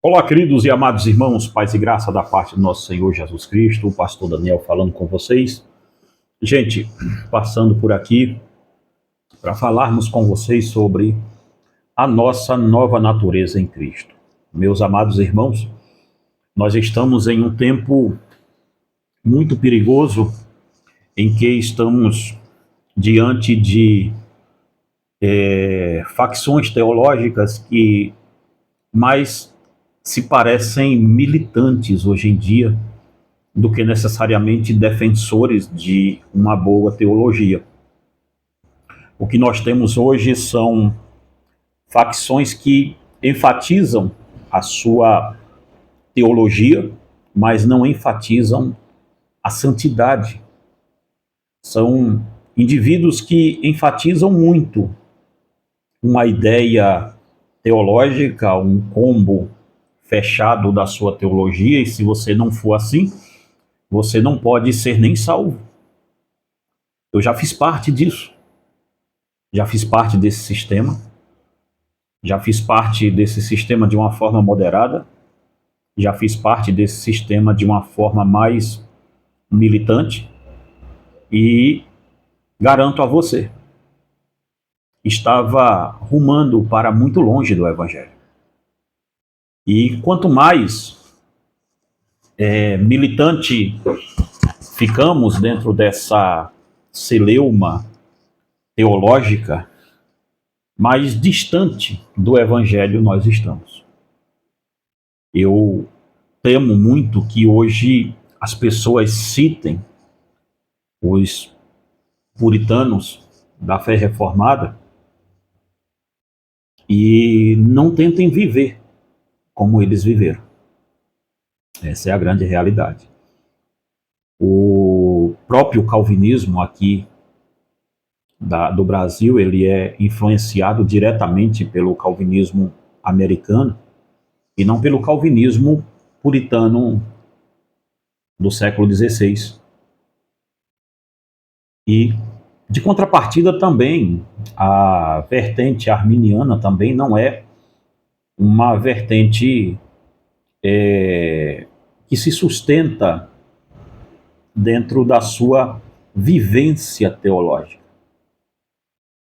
Olá, queridos e amados irmãos, paz e graça da parte do nosso Senhor Jesus Cristo, o pastor Daniel falando com vocês. Gente, passando por aqui para falarmos com vocês sobre a nossa nova natureza em Cristo. Meus amados irmãos, nós estamos em um tempo muito perigoso em que estamos diante de facções teológicas que mais se parecem militantes hoje em dia do que necessariamente defensores de uma boa teologia. O que nós temos hoje são facções que enfatizam a sua teologia, mas não enfatizam a santidade. São indivíduos que enfatizam muito uma ideia teológica, um combo fechado da sua teologia, e se você não for assim, você não pode ser nem salvo. Eu já fiz parte disso. Já fiz parte desse sistema. Já fiz parte desse sistema de uma forma moderada. Já fiz parte desse sistema de uma forma mais militante. E garanto a você, estava rumando para muito longe do Evangelho. E quanto mais militante ficamos dentro dessa celeuma teológica, mais distante do Evangelho nós estamos. Eu temo muito que hoje as pessoas citem os puritanos da fé reformada e não tentem viver como eles viveram. Essa é a grande realidade. O próprio calvinismo aqui do Brasil, ele é influenciado diretamente pelo calvinismo americano e não pelo calvinismo puritano do século XVI. E, de contrapartida, também, a vertente arminiana também não é uma vertente que se sustenta dentro da sua vivência teológica.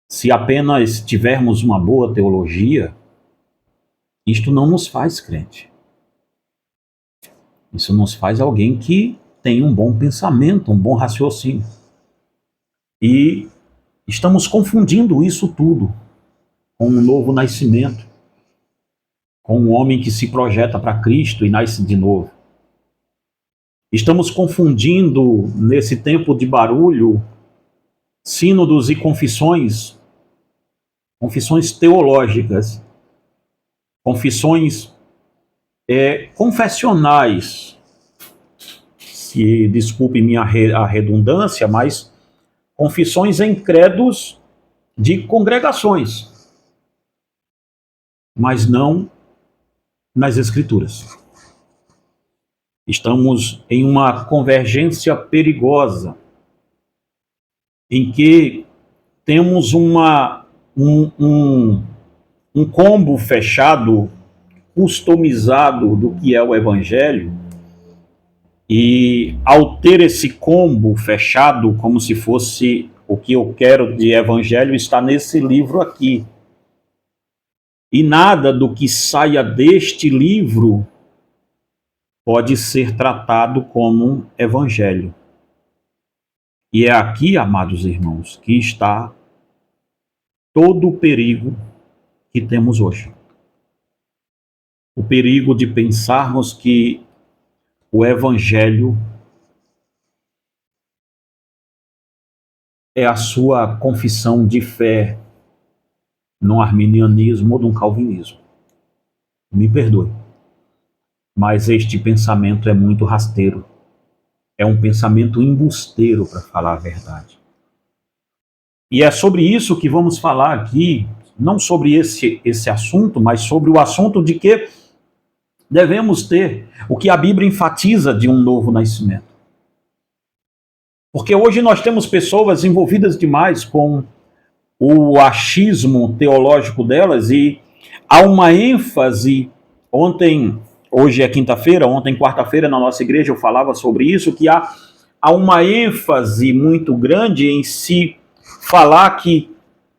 Se apenas tivermos uma boa teologia, isto não nos faz crente. Isso nos faz alguém que tem um bom pensamento, um bom raciocínio. E estamos confundindo isso tudo com um novo nascimento, com um homem que se projeta para Cristo e nasce de novo. Estamos confundindo, nesse tempo de barulho, sínodos e confissões teológicas, confissões confessionais, se desculpe a redundância, mas confissões em credos de congregações, mas não nas Escrituras. Estamos em uma convergência perigosa, em que temos um combo fechado, customizado do que é o Evangelho, e ao ter esse combo fechado, como se fosse o que eu quero de Evangelho, está nesse livro aqui. E nada do que saia deste livro pode ser tratado como Evangelho. E é aqui, amados irmãos, que está todo o perigo que temos hoje. O perigo de pensarmos que o Evangelho é a sua confissão de fé num arminianismo ou num calvinismo. Me perdoe, mas este pensamento é muito rasteiro. É um pensamento embusteiro, para falar a verdade. E é sobre isso que vamos falar aqui, não sobre esse assunto, mas sobre o assunto de que devemos ter o que a Bíblia enfatiza de um novo nascimento. Porque hoje nós temos pessoas envolvidas demais com o achismo teológico delas e há uma ênfase Ontem, hoje é quinta-feira, ontem, quarta-feira, na nossa igreja eu falava sobre isso, que há uma ênfase muito grande em se falar que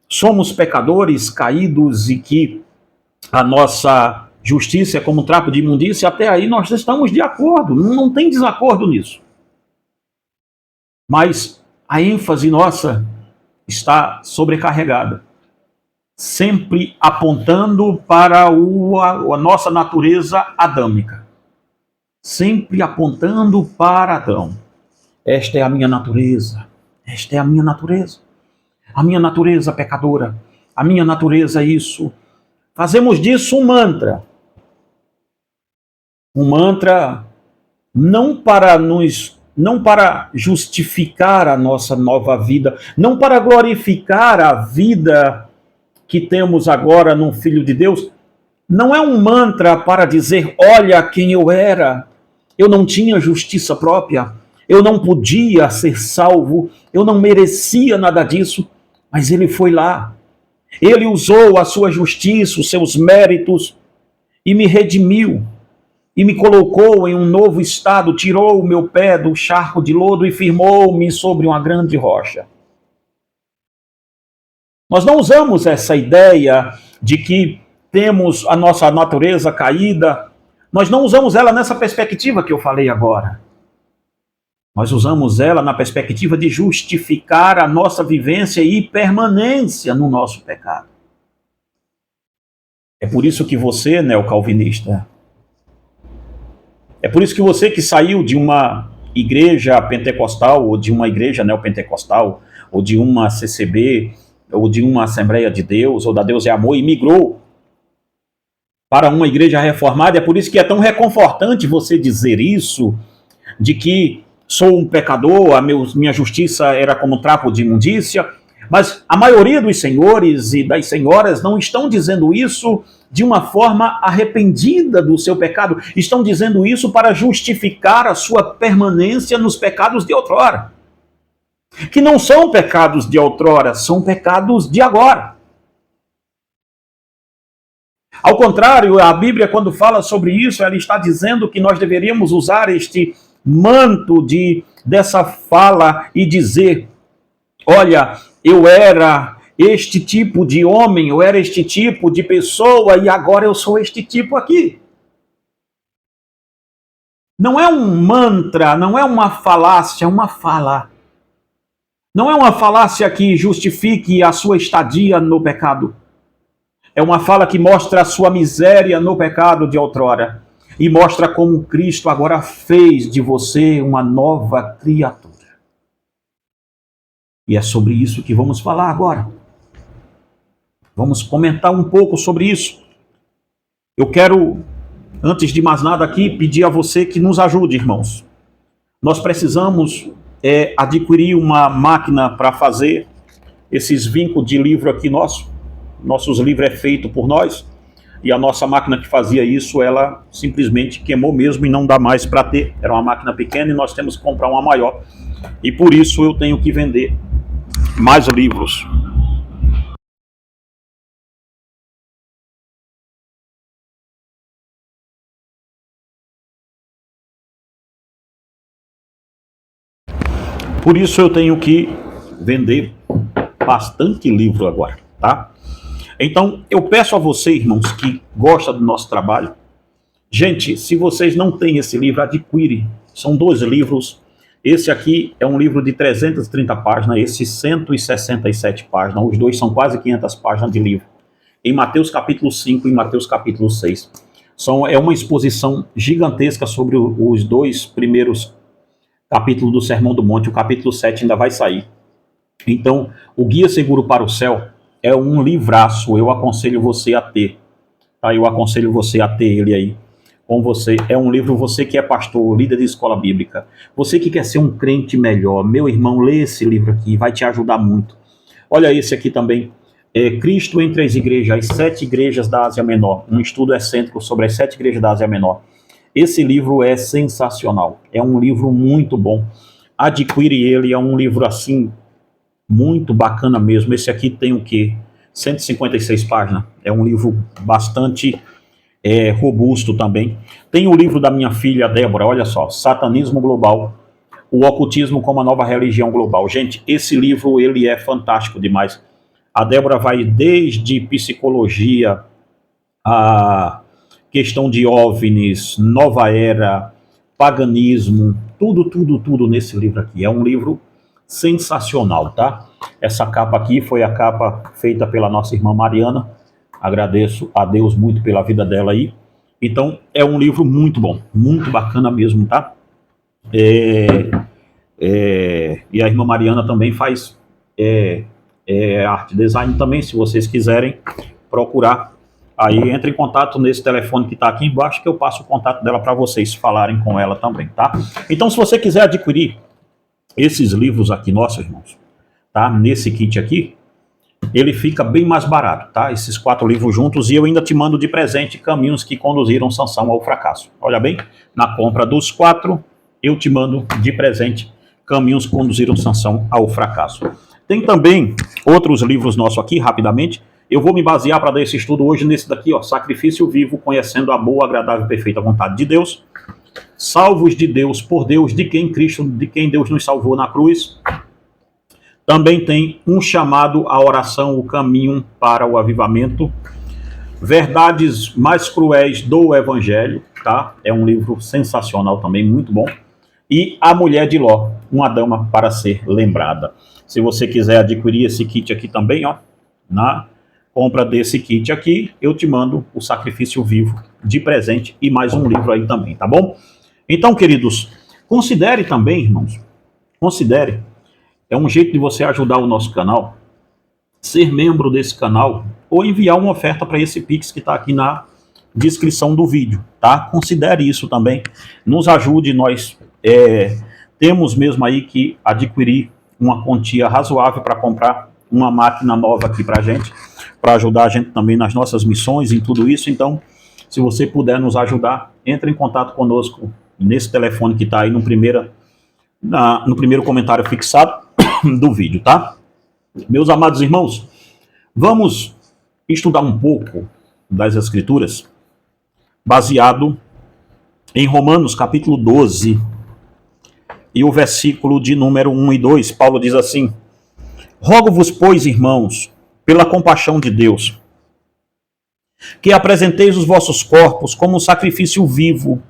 somos pecadores caídos e que a nossa justiça é como um trapo de imundícia. Até aí nós estamos de acordo, não tem desacordo nisso. Mas a ênfase nossa está sobrecarregada, sempre apontando para a nossa natureza adâmica, sempre apontando para Adão. Esta é a minha natureza, esta é a minha natureza pecadora, a minha natureza isso. Fazemos disso um mantra não para justificar a nossa nova vida, não para glorificar a vida que temos agora no Filho de Deus. Não é um mantra para dizer, olha quem eu era, eu não tinha justiça própria, eu não podia ser salvo, eu não merecia nada disso, mas ele foi lá. Ele usou a sua justiça, os seus méritos, e me redimiu, e me colocou em um novo estado, tirou o meu pé do charco de lodo e firmou-me sobre uma grande rocha. Nós não usamos essa ideia de que temos a nossa natureza caída, nós não usamos ela nessa perspectiva que eu falei agora. Nós usamos ela na perspectiva de justificar a nossa vivência e permanência no nosso pecado. É por isso que você, neocalvinista, é por isso que você que saiu de uma igreja pentecostal, ou de uma igreja neopentecostal, ou de uma CCB, ou de uma Assembleia de Deus, ou da Deus é Amor, e migrou para uma igreja reformada, é por isso que é tão reconfortante você dizer isso, de que sou um pecador, minha justiça era como um trapo de imundícia, mas a maioria dos senhores e das senhoras não estão dizendo isso de uma forma arrependida do seu pecado, estão dizendo isso para justificar a sua permanência nos pecados de outrora, que não são pecados de outrora, são pecados de agora. Ao contrário, a Bíblia, quando fala sobre isso, ela está dizendo que nós deveríamos usar este manto dessa fala e dizer, olha, eu era este tipo de homem, eu era este tipo de pessoa e agora eu sou este tipo aqui. Não é um mantra, não é uma falácia, é uma fala. Não é uma falácia que justifique a sua estadia no pecado. É uma fala que mostra a sua miséria no pecado de outrora e mostra como Cristo agora fez de você uma nova criatura. E é sobre isso que vamos falar agora. Vamos comentar um pouco sobre isso. Eu quero, antes de mais nada aqui, pedir a você que nos ajude, irmãos. Nós precisamos adquirir uma máquina para fazer esses vincos de livro aqui nosso. Nossos livros é feito por nós. E a nossa máquina que fazia isso, ela simplesmente queimou mesmo e não dá mais para ter. Era uma máquina pequena e nós temos que comprar uma maior. E por isso eu tenho que vender mais livros. Por isso eu tenho que vender bastante livro agora, tá? Então, eu peço a você, irmãos, que gostam do nosso trabalho. Gente, se vocês não têm esse livro, adquire. São 2 livros. Esse aqui é um livro de 330 páginas, esse 167 páginas. Os dois são quase 500 páginas de livro. Em Mateus capítulo 5 e Mateus capítulo 6. É uma exposição gigantesca sobre os 2 primeiros capítulos do Sermão do Monte. O capítulo 7 ainda vai sair. Então, o Guia Seguro para o Céu é um livraço, eu aconselho você a ter. Tá? Eu aconselho você a ter ele aí com você. É um livro, você que é pastor, líder de escola bíblica, você que quer ser um crente melhor, meu irmão, lê esse livro aqui, vai te ajudar muito. Olha esse aqui também, Cristo entre as igrejas, as 7 igrejas da Ásia Menor, um estudo excêntrico sobre as 7 igrejas da Ásia Menor. Esse livro é sensacional, é um livro muito bom. Adquire ele, é um livro assim, muito bacana mesmo. Esse aqui tem o quê? 156 páginas. É um livro bastante robusto também. Tem o livro da minha filha Débora, olha só, Satanismo Global, o Ocultismo como a Nova Religião Global. Gente, esse livro ele é fantástico demais. A Débora vai desde psicologia, a questão de OVNIs, nova era, paganismo, tudo nesse livro aqui. É um livro sensacional, tá? Essa capa aqui foi a capa feita pela nossa irmã Mariana. Agradeço a Deus muito pela vida dela aí. Então, é um livro muito bom, muito bacana mesmo, tá? E a irmã Mariana também faz arte design também, se vocês quiserem procurar. Aí entre em contato nesse telefone que está aqui embaixo, que eu passo o contato dela para vocês falarem com ela também, tá? Então, se você quiser adquirir esses livros aqui, nossos irmãos, tá? Nesse kit aqui, ele fica bem mais barato, tá? Esses 4 livros juntos, e eu ainda te mando de presente Caminhos que Conduziram Sansão ao Fracasso. Olha bem, na compra dos 4, eu te mando de presente Caminhos que Conduziram Sansão ao Fracasso. Tem também outros livros nossos aqui, rapidamente. Eu vou me basear para dar esse estudo hoje nesse daqui, ó, Sacrifício Vivo, Conhecendo a Boa, Agradável e Perfeita Vontade de Deus. Salvos de Deus, por Deus, de quem Deus nos salvou na cruz. Também tem um chamado à oração, o caminho para o avivamento. Verdades mais cruéis do Evangelho, tá? É um livro sensacional também, muito bom. E A Mulher de Ló, uma dama para ser lembrada. Se você quiser adquirir esse kit aqui também, ó, na compra desse kit aqui, eu te mando o Sacrifício Vivo de presente e mais um livro aí também, tá bom? Então, queridos, considere também, irmãos, considere, é um jeito de você ajudar o nosso canal, ser membro desse canal ou enviar uma oferta para esse Pix que está aqui na descrição do vídeo, tá? Considere isso também, nos ajude, nós temos mesmo aí que adquirir uma quantia razoável para comprar uma máquina nova aqui para a gente, para ajudar a gente também nas nossas missões, em tudo isso. Então, se você puder nos ajudar, entre em contato conosco nesse telefone que está aí no primeiro comentário fixado do vídeo, tá? Meus amados irmãos, vamos estudar um pouco das Escrituras, baseado em Romanos capítulo 12, e o versículo de número 1 e 2, Paulo diz assim: Rogo-vos, pois, irmãos, pela compaixão de Deus, que apresenteis os vossos corpos como um sacrifício vivo,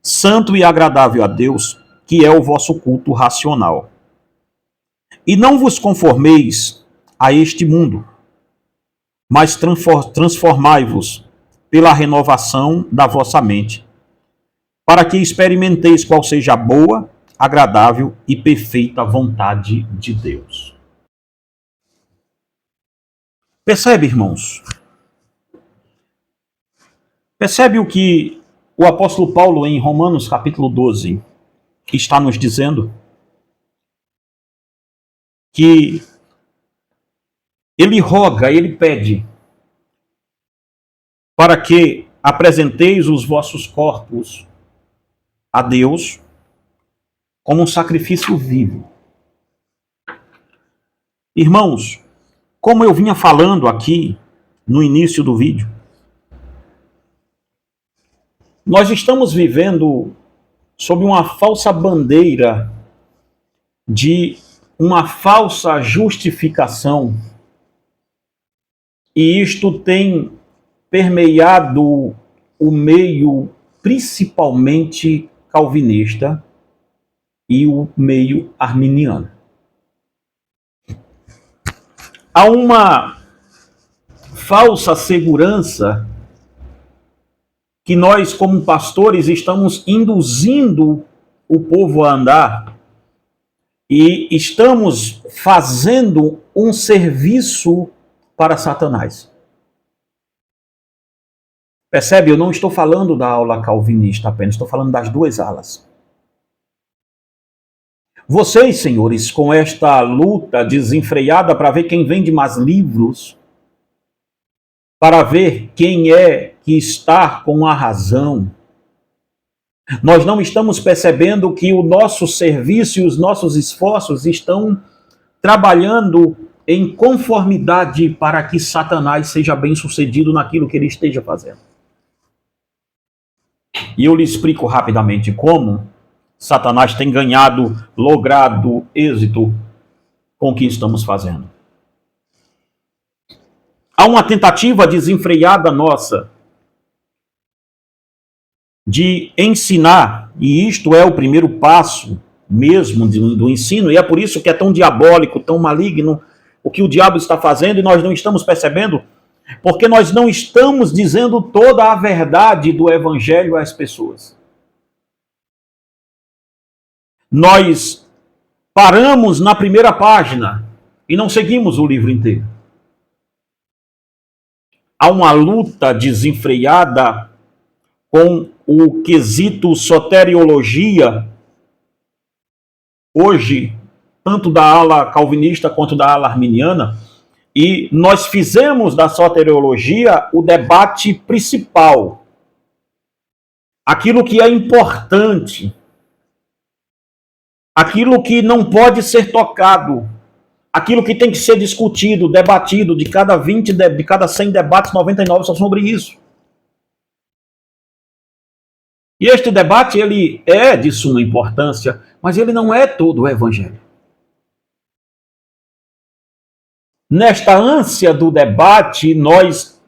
santo e agradável a Deus, que é o vosso culto racional. E não vos conformeis a este mundo, mas transformai-vos pela renovação da vossa mente, para que experimenteis qual seja a boa, agradável e perfeita vontade de Deus. Percebe, irmãos? Percebe o que o apóstolo Paulo, em Romanos capítulo 12, está nos dizendo? Que ele roga, ele pede para que apresenteis os vossos corpos a Deus como um sacrifício vivo. Irmãos, como eu vinha falando aqui no início do vídeo, nós estamos vivendo sob uma falsa bandeira de uma falsa justificação, e isto tem permeado o meio principalmente calvinista e o meio arminiano. Há uma falsa segurança que nós, como pastores, estamos induzindo o povo a andar e estamos fazendo um serviço para Satanás. Percebe? Eu não estou falando da aula calvinista apenas, estou falando das duas alas. Vocês, senhores, com esta luta desenfreada para ver quem vende mais livros, para ver quem é que está com a razão, nós não estamos percebendo que o nosso serviço e os nossos esforços estão trabalhando em conformidade para que Satanás seja bem-sucedido naquilo que ele esteja fazendo. E eu lhe explico rapidamente como Satanás tem logrado êxito com o que estamos fazendo. Há uma tentativa desenfreada nossa de ensinar, e isto é o primeiro passo mesmo do ensino, e é por isso que é tão diabólico, tão maligno o que o diabo está fazendo e nós não estamos percebendo, porque nós não estamos dizendo toda a verdade do evangelho às pessoas. Nós paramos na primeira página e não seguimos o livro inteiro. Há uma luta desenfreada com o quesito soteriologia, hoje, tanto da ala calvinista quanto da ala arminiana, e nós fizemos da soteriologia o debate principal, aquilo que é importante, aquilo que não pode ser tocado, aquilo que tem que ser discutido, debatido, de cada 100 debates, 99 são sobre isso. E este debate, ele é de suma importância, mas ele não é todo o evangelho. Nesta ânsia do debate, nós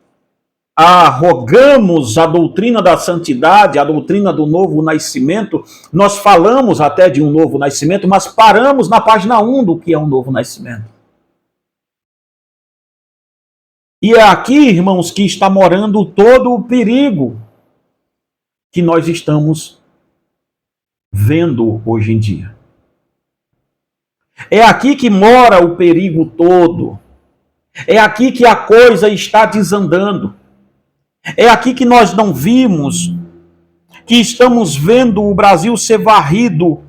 arrogamos a doutrina da santidade, a doutrina do novo nascimento, nós falamos até de um novo nascimento, mas paramos na página 1 do que é um novo nascimento. E é aqui, irmãos, que está morando todo o perigo que nós estamos vendo hoje em dia. É aqui que mora o perigo todo. É aqui que a coisa está desandando. É aqui que nós não vimos, que estamos vendo o Brasil ser varrido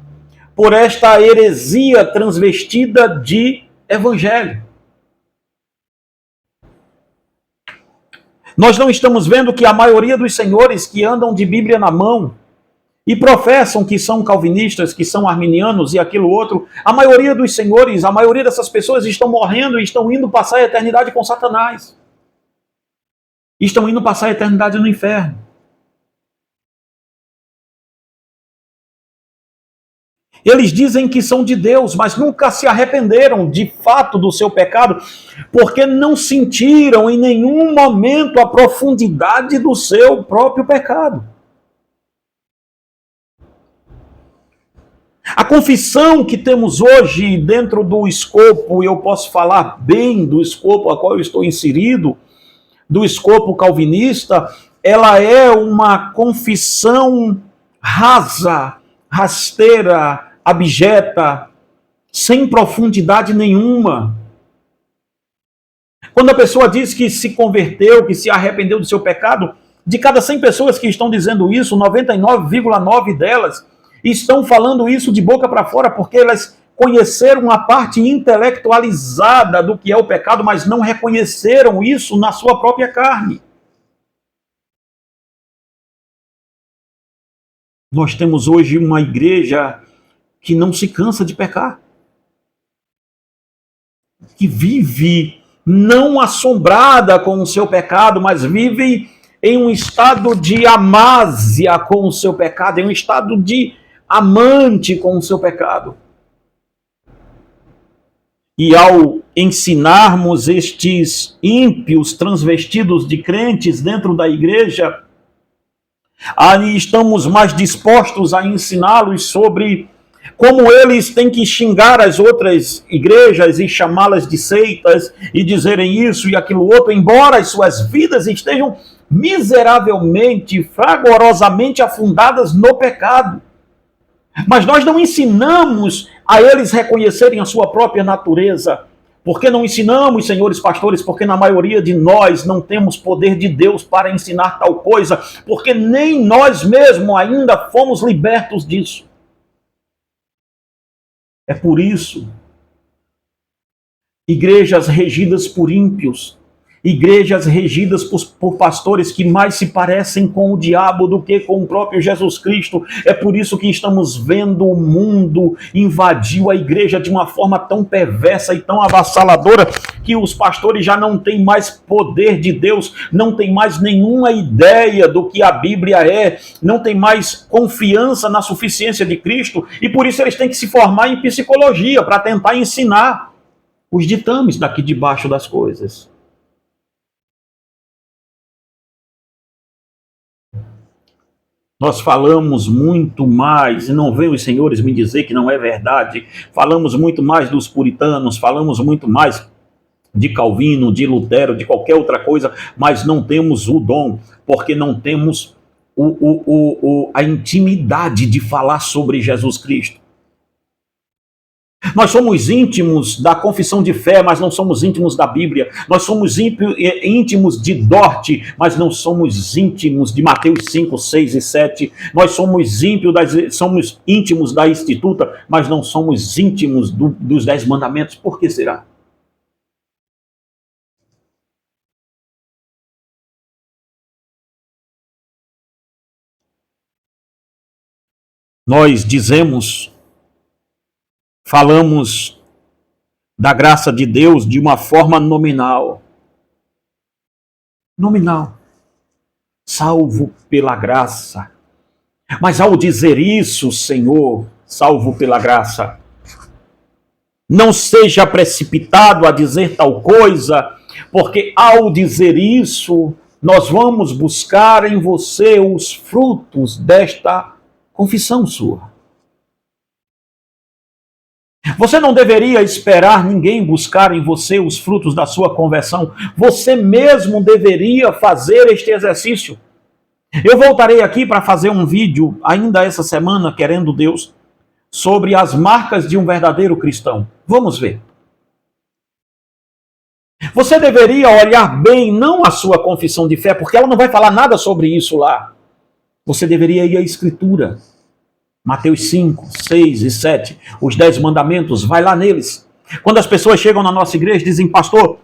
por esta heresia transvestida de evangelho. Nós não estamos vendo que a maioria dos senhores que andam de Bíblia na mão e professam que são calvinistas, que são arminianos e aquilo outro, a maioria dos senhores, a maioria dessas pessoas estão morrendo e estão indo passar a eternidade com Satanás. Estão indo passar a eternidade no inferno. Eles dizem que são de Deus, mas nunca se arrependeram de fato do seu pecado, porque não sentiram em nenhum momento a profundidade do seu próprio pecado. A confissão que temos hoje dentro do escopo, e eu posso falar bem do escopo a qual eu estou inserido, do escopo calvinista, ela é uma confissão rasa, rasteira, abjeta, sem profundidade nenhuma. Quando a pessoa diz que se converteu, que se arrependeu do seu pecado, de cada 100 pessoas que estão dizendo isso, 99,9 delas estão falando isso de boca para fora, porque elas conheceram a parte intelectualizada do que é o pecado, mas não reconheceram isso na sua própria carne. Nós temos hoje uma igreja que não se cansa de pecar, que vive não assombrada com o seu pecado, mas vive em um estado de amásia com o seu pecado, em um estado de amante com o seu pecado. E ao ensinarmos estes ímpios transvestidos de crentes dentro da igreja, aí estamos mais dispostos a ensiná-los sobre como eles têm que xingar as outras igrejas e chamá-las de seitas e dizerem isso e aquilo outro, embora as suas vidas estejam miseravelmente, fragorosamente afundadas no pecado. Mas nós não ensinamos a eles reconhecerem a sua própria natureza. Por que não ensinamos, senhores pastores? Porque na maioria de nós não temos poder de Deus para ensinar tal coisa, porque nem nós mesmos ainda fomos libertos disso. É por isso, igrejas regidas por ímpios, igrejas regidas por pastores que mais se parecem com o diabo do que com o próprio Jesus Cristo. É por isso que estamos vendo o mundo invadiu a igreja de uma forma tão perversa e tão avassaladora que os pastores já não têm mais poder de Deus, não têm mais nenhuma ideia do que a Bíblia é, não têm mais confiança na suficiência de Cristo, e por isso eles têm que se formar em psicologia para tentar ensinar os ditames daqui debaixo das coisas. Nós falamos muito mais, e não venham os senhores me dizer que não é verdade, falamos muito mais dos puritanos, falamos muito mais de Calvino, de Lutero, de qualquer outra coisa, mas não temos o dom, porque não temos a intimidade de falar sobre Jesus Cristo. Nós somos íntimos da confissão de fé, mas não somos íntimos da Bíblia. Nós somos íntimos de Dorte, mas não somos íntimos de Mateus 5, 6 e 7. Nós somos íntimos da Instituta, mas não somos íntimos dos 10 mandamentos. Por que será? Nós falamos da graça de Deus de uma forma nominal. Nominal. Salvo pela graça. Mas ao dizer isso, Senhor, salvo pela graça, não seja precipitado a dizer tal coisa, porque ao dizer isso, nós vamos buscar em você os frutos desta confissão sua. Você não deveria esperar ninguém buscar em você os frutos da sua conversão. Você mesmo deveria fazer este exercício. Eu voltarei aqui para fazer um vídeo, ainda essa semana, querendo Deus, sobre as marcas de um verdadeiro cristão. Vamos ver. Você deveria olhar bem, não a sua confissão de fé, porque ela não vai falar nada sobre isso lá. Você deveria ir à Escritura. Mateus 5, 6 e 7, os 10 mandamentos, vai lá neles. Quando as pessoas chegam na nossa igreja e dizem, pastor,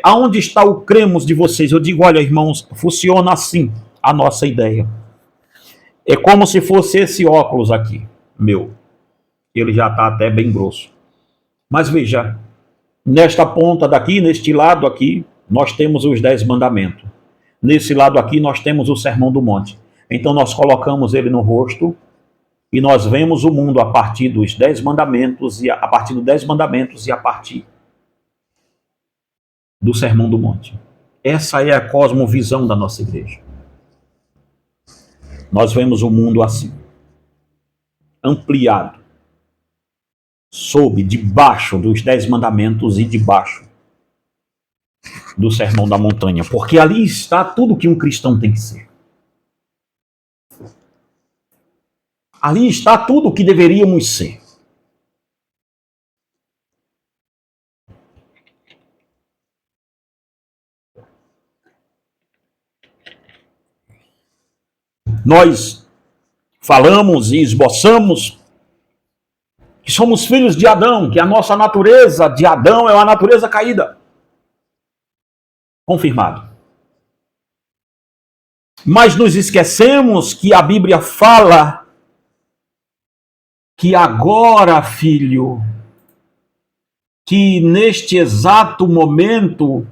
aonde está o cremos de vocês? Eu digo, olha, irmãos, funciona assim a nossa ideia. É como se fosse esse óculos aqui, meu. Ele já está até bem grosso. Mas veja, nesta ponta daqui, neste lado aqui, nós temos os 10 mandamentos. Nesse lado aqui, nós temos o Sermão do Monte. Então, nós colocamos ele no rosto e nós vemos o mundo a partir dos 10 mandamentos, e a partir dos 10 mandamentos e a partir do Sermão do Monte. Essa é a cosmovisão da nossa igreja. Nós vemos o mundo assim, ampliado, debaixo dos 10 mandamentos e debaixo do Sermão da Montanha, porque ali está tudo que um cristão tem que ser. Ali está tudo o que deveríamos ser. Nós falamos e esboçamos que somos filhos de Adão, que a nossa natureza de Adão é uma natureza caída. Confirmado. Mas nos esquecemos que a Bíblia fala que agora, filho, que neste exato momento,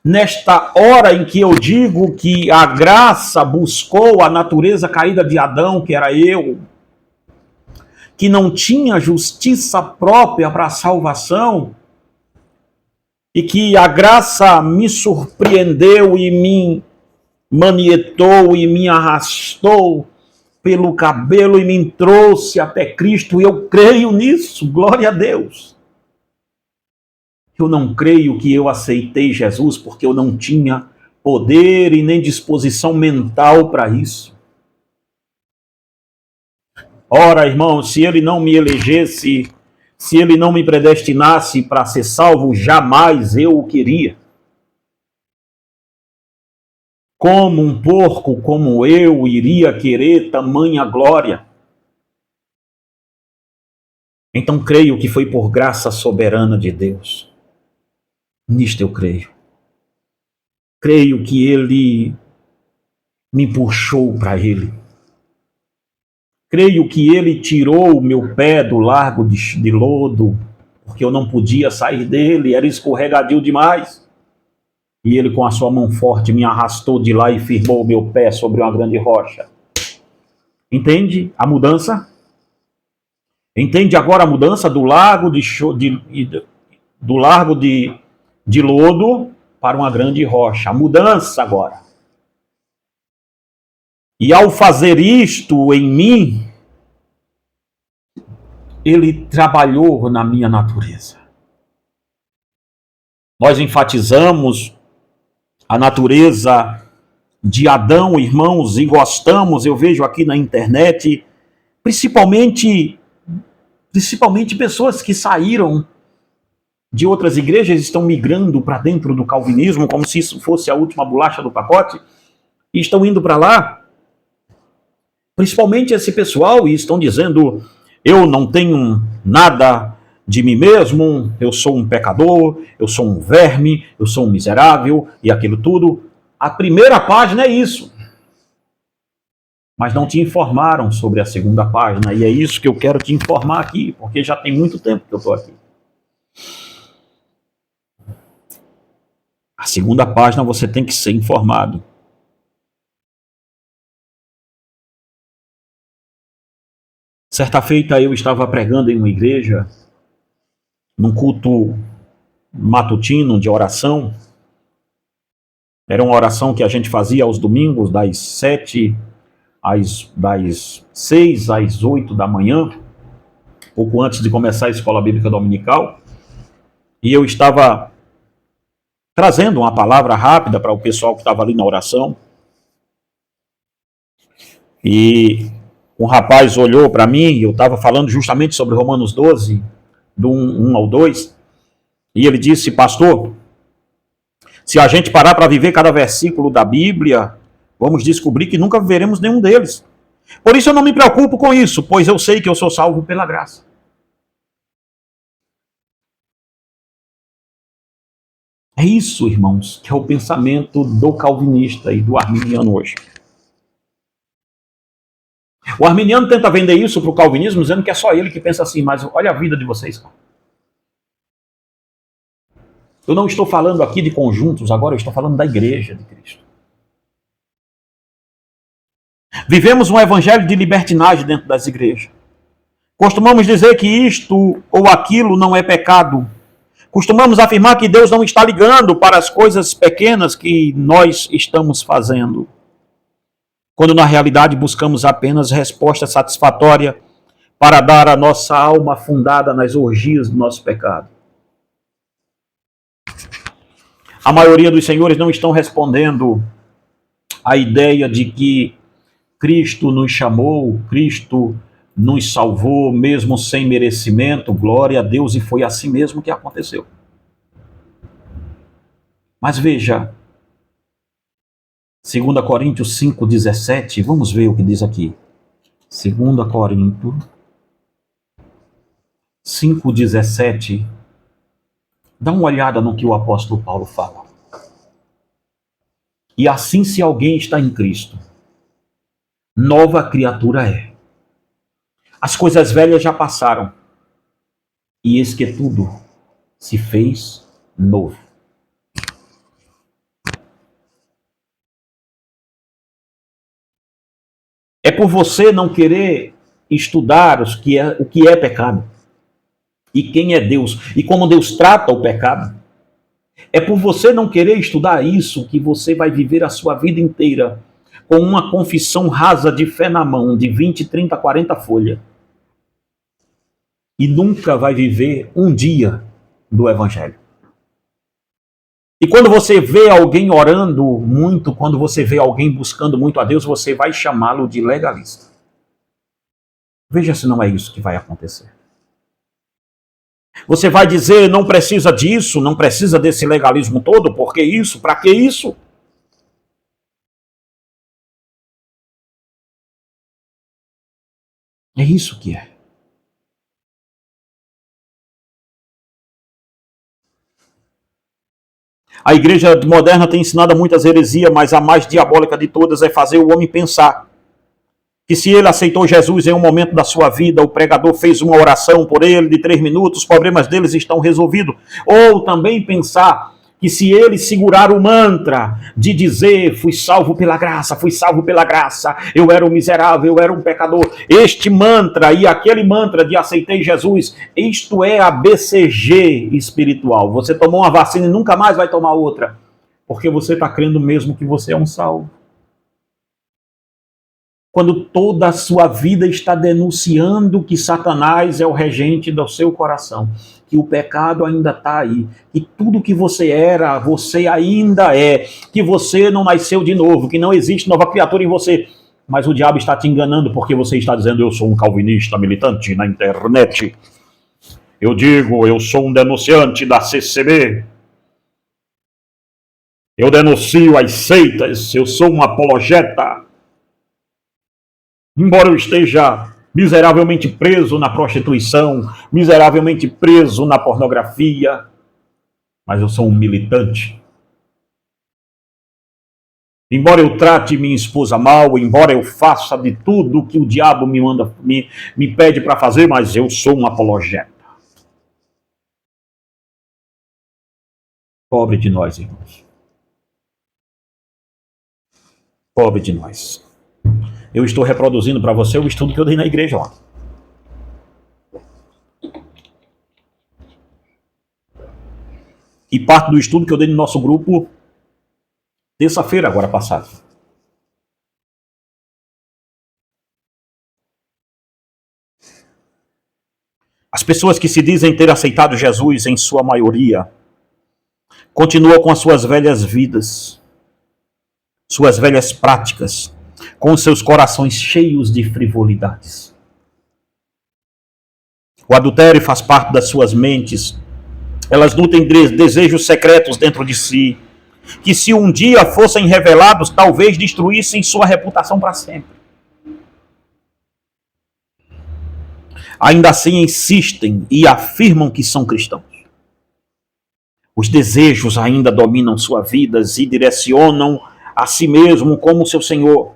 nesta hora em que eu digo que a graça buscou a natureza caída de Adão, que era eu, que não tinha justiça própria para a salvação, e que a graça me surpreendeu e me manietou e me arrastou pelo cabelo e me trouxe até Cristo, e eu creio nisso, glória a Deus. Eu não creio que eu aceitei Jesus porque eu não tinha poder e nem disposição mental para isso. Ora, irmão, se ele não me elegesse, se ele não me predestinasse para ser salvo, jamais eu o queria. Como um porco como eu iria querer tamanha glória? Então creio que foi por graça soberana de Deus. Nisto eu creio. Creio que Ele me puxou para Ele. Creio que Ele tirou o meu pé do largo de lodo, porque eu não podia sair dele, era escorregadio demais. E Ele, com a sua mão forte, me arrastou de lá e firmou o meu pé sobre uma grande rocha. Entende a mudança? Entende agora a mudança do largo do largo de lodo para uma grande rocha? A mudança agora. E ao fazer isto em mim, Ele trabalhou na minha natureza. Nós enfatizamos a natureza de Adão, irmãos, e gostamos, eu vejo aqui na internet, principalmente pessoas que saíram de outras igrejas, estão migrando para dentro do calvinismo, como se isso fosse a última bolacha do pacote, e estão indo para lá, principalmente esse pessoal, e estão dizendo: eu não tenho nada de mim mesmo, eu sou um pecador, eu sou um verme, eu sou um miserável, e aquilo tudo. A primeira página é isso. Mas não te informaram sobre a segunda página, e é isso que eu quero te informar aqui, porque já tem muito tempo que eu estou aqui. A segunda página você tem que ser informado. Certa feita eu estava pregando em uma igreja, num culto matutino de oração. Era uma oração que a gente fazia aos domingos, das 6 às 8 da manhã, pouco antes de começar a escola bíblica dominical. E eu estava trazendo uma palavra rápida para o pessoal que estava ali na oração. E um rapaz olhou para mim, eu estava falando justamente sobre Romanos 12, do 1 ao 2, e ele disse: pastor, se a gente parar para viver cada versículo da Bíblia, vamos descobrir que nunca viveremos nenhum deles. Por isso eu não me preocupo com isso, pois eu sei que eu sou salvo pela graça. É isso, irmãos, que é o pensamento do calvinista e do arminiano hoje. O arminiano tenta vender isso para o calvinismo, dizendo que é só ele que pensa assim, mas olha a vida de vocês. Eu não estou falando aqui de conjuntos, agora eu estou falando da igreja de Cristo. Vivemos um evangelho de libertinagem dentro das igrejas. Costumamos dizer que isto ou aquilo não é pecado. Costumamos afirmar que Deus não está ligando para as coisas pequenas que nós estamos fazendo, quando na realidade buscamos apenas resposta satisfatória para dar a nossa alma afundada nas orgias do nosso pecado. A maioria dos senhores não estão respondendo à ideia de que Cristo nos chamou, Cristo nos salvou, mesmo sem merecimento, glória a Deus, e foi assim mesmo que aconteceu. Mas veja, 2 Coríntios 5,17, vamos ver o que diz aqui. 2 Coríntios 5,17, dá uma olhada no que o apóstolo Paulo fala. E assim, se alguém está em Cristo, nova criatura é. As coisas velhas já passaram, e eis que tudo se fez novo. É por você não querer estudar o que é pecado, e quem é Deus, e como Deus trata o pecado. É por você não querer estudar isso que você vai viver a sua vida inteira com uma confissão rasa de fé na mão, de 20, 30, 40 folhas. E nunca vai viver um dia do Evangelho. E quando você vê alguém orando muito, quando você vê alguém buscando muito a Deus, você vai chamá-lo de legalista. Veja se não é isso que vai acontecer. Você vai dizer: não precisa disso, não precisa desse legalismo todo, por que isso? Para que isso? É isso que é. A igreja moderna tem ensinado muitas heresias, mas a mais diabólica de todas é fazer o homem pensar que se ele aceitou Jesus em um momento da sua vida, o pregador fez uma oração por ele de 3 minutos, os problemas deles estão resolvidos. Ou também pensar que se ele segurar o mantra de dizer fui salvo pela graça, eu era um miserável, eu era um pecador, este mantra e aquele mantra de aceitei Jesus, isto é a BCG espiritual. Você tomou uma vacina e nunca mais vai tomar outra, porque você está crendo mesmo que você é um salvo. Quando toda a sua vida está denunciando que Satanás é o regente do seu coração, que o pecado ainda está aí, que tudo que você era, você ainda é, que você não nasceu de novo, que não existe nova criatura em você, mas o diabo está te enganando porque você está dizendo eu sou um calvinista militante na internet. Eu digo, eu sou um denunciante da CCB. Eu denuncio as seitas, eu sou um apologeta. Embora eu esteja miseravelmente preso na prostituição, miseravelmente preso na pornografia, mas eu sou um militante. Embora eu trate minha esposa mal, embora eu faça de tudo que o diabo me pede para fazer, mas eu sou um apologeta. Pobre de nós, irmãos. Pobre de nós. Eu estou reproduzindo para você o estudo que eu dei na igreja ontem. E parte do estudo que eu dei no nosso grupo terça-feira agora passada. As pessoas que se dizem ter aceitado Jesus, em sua maioria, continuam com as suas velhas vidas, suas velhas práticas, com seus corações cheios de frivolidades. O adultério faz parte das suas mentes. Elas nutrem desejos secretos dentro de si, que se um dia fossem revelados, talvez destruíssem sua reputação para sempre. Ainda assim insistem e afirmam que são cristãos. Os desejos ainda dominam suas vidas e direcionam a si mesmo como seu Senhor.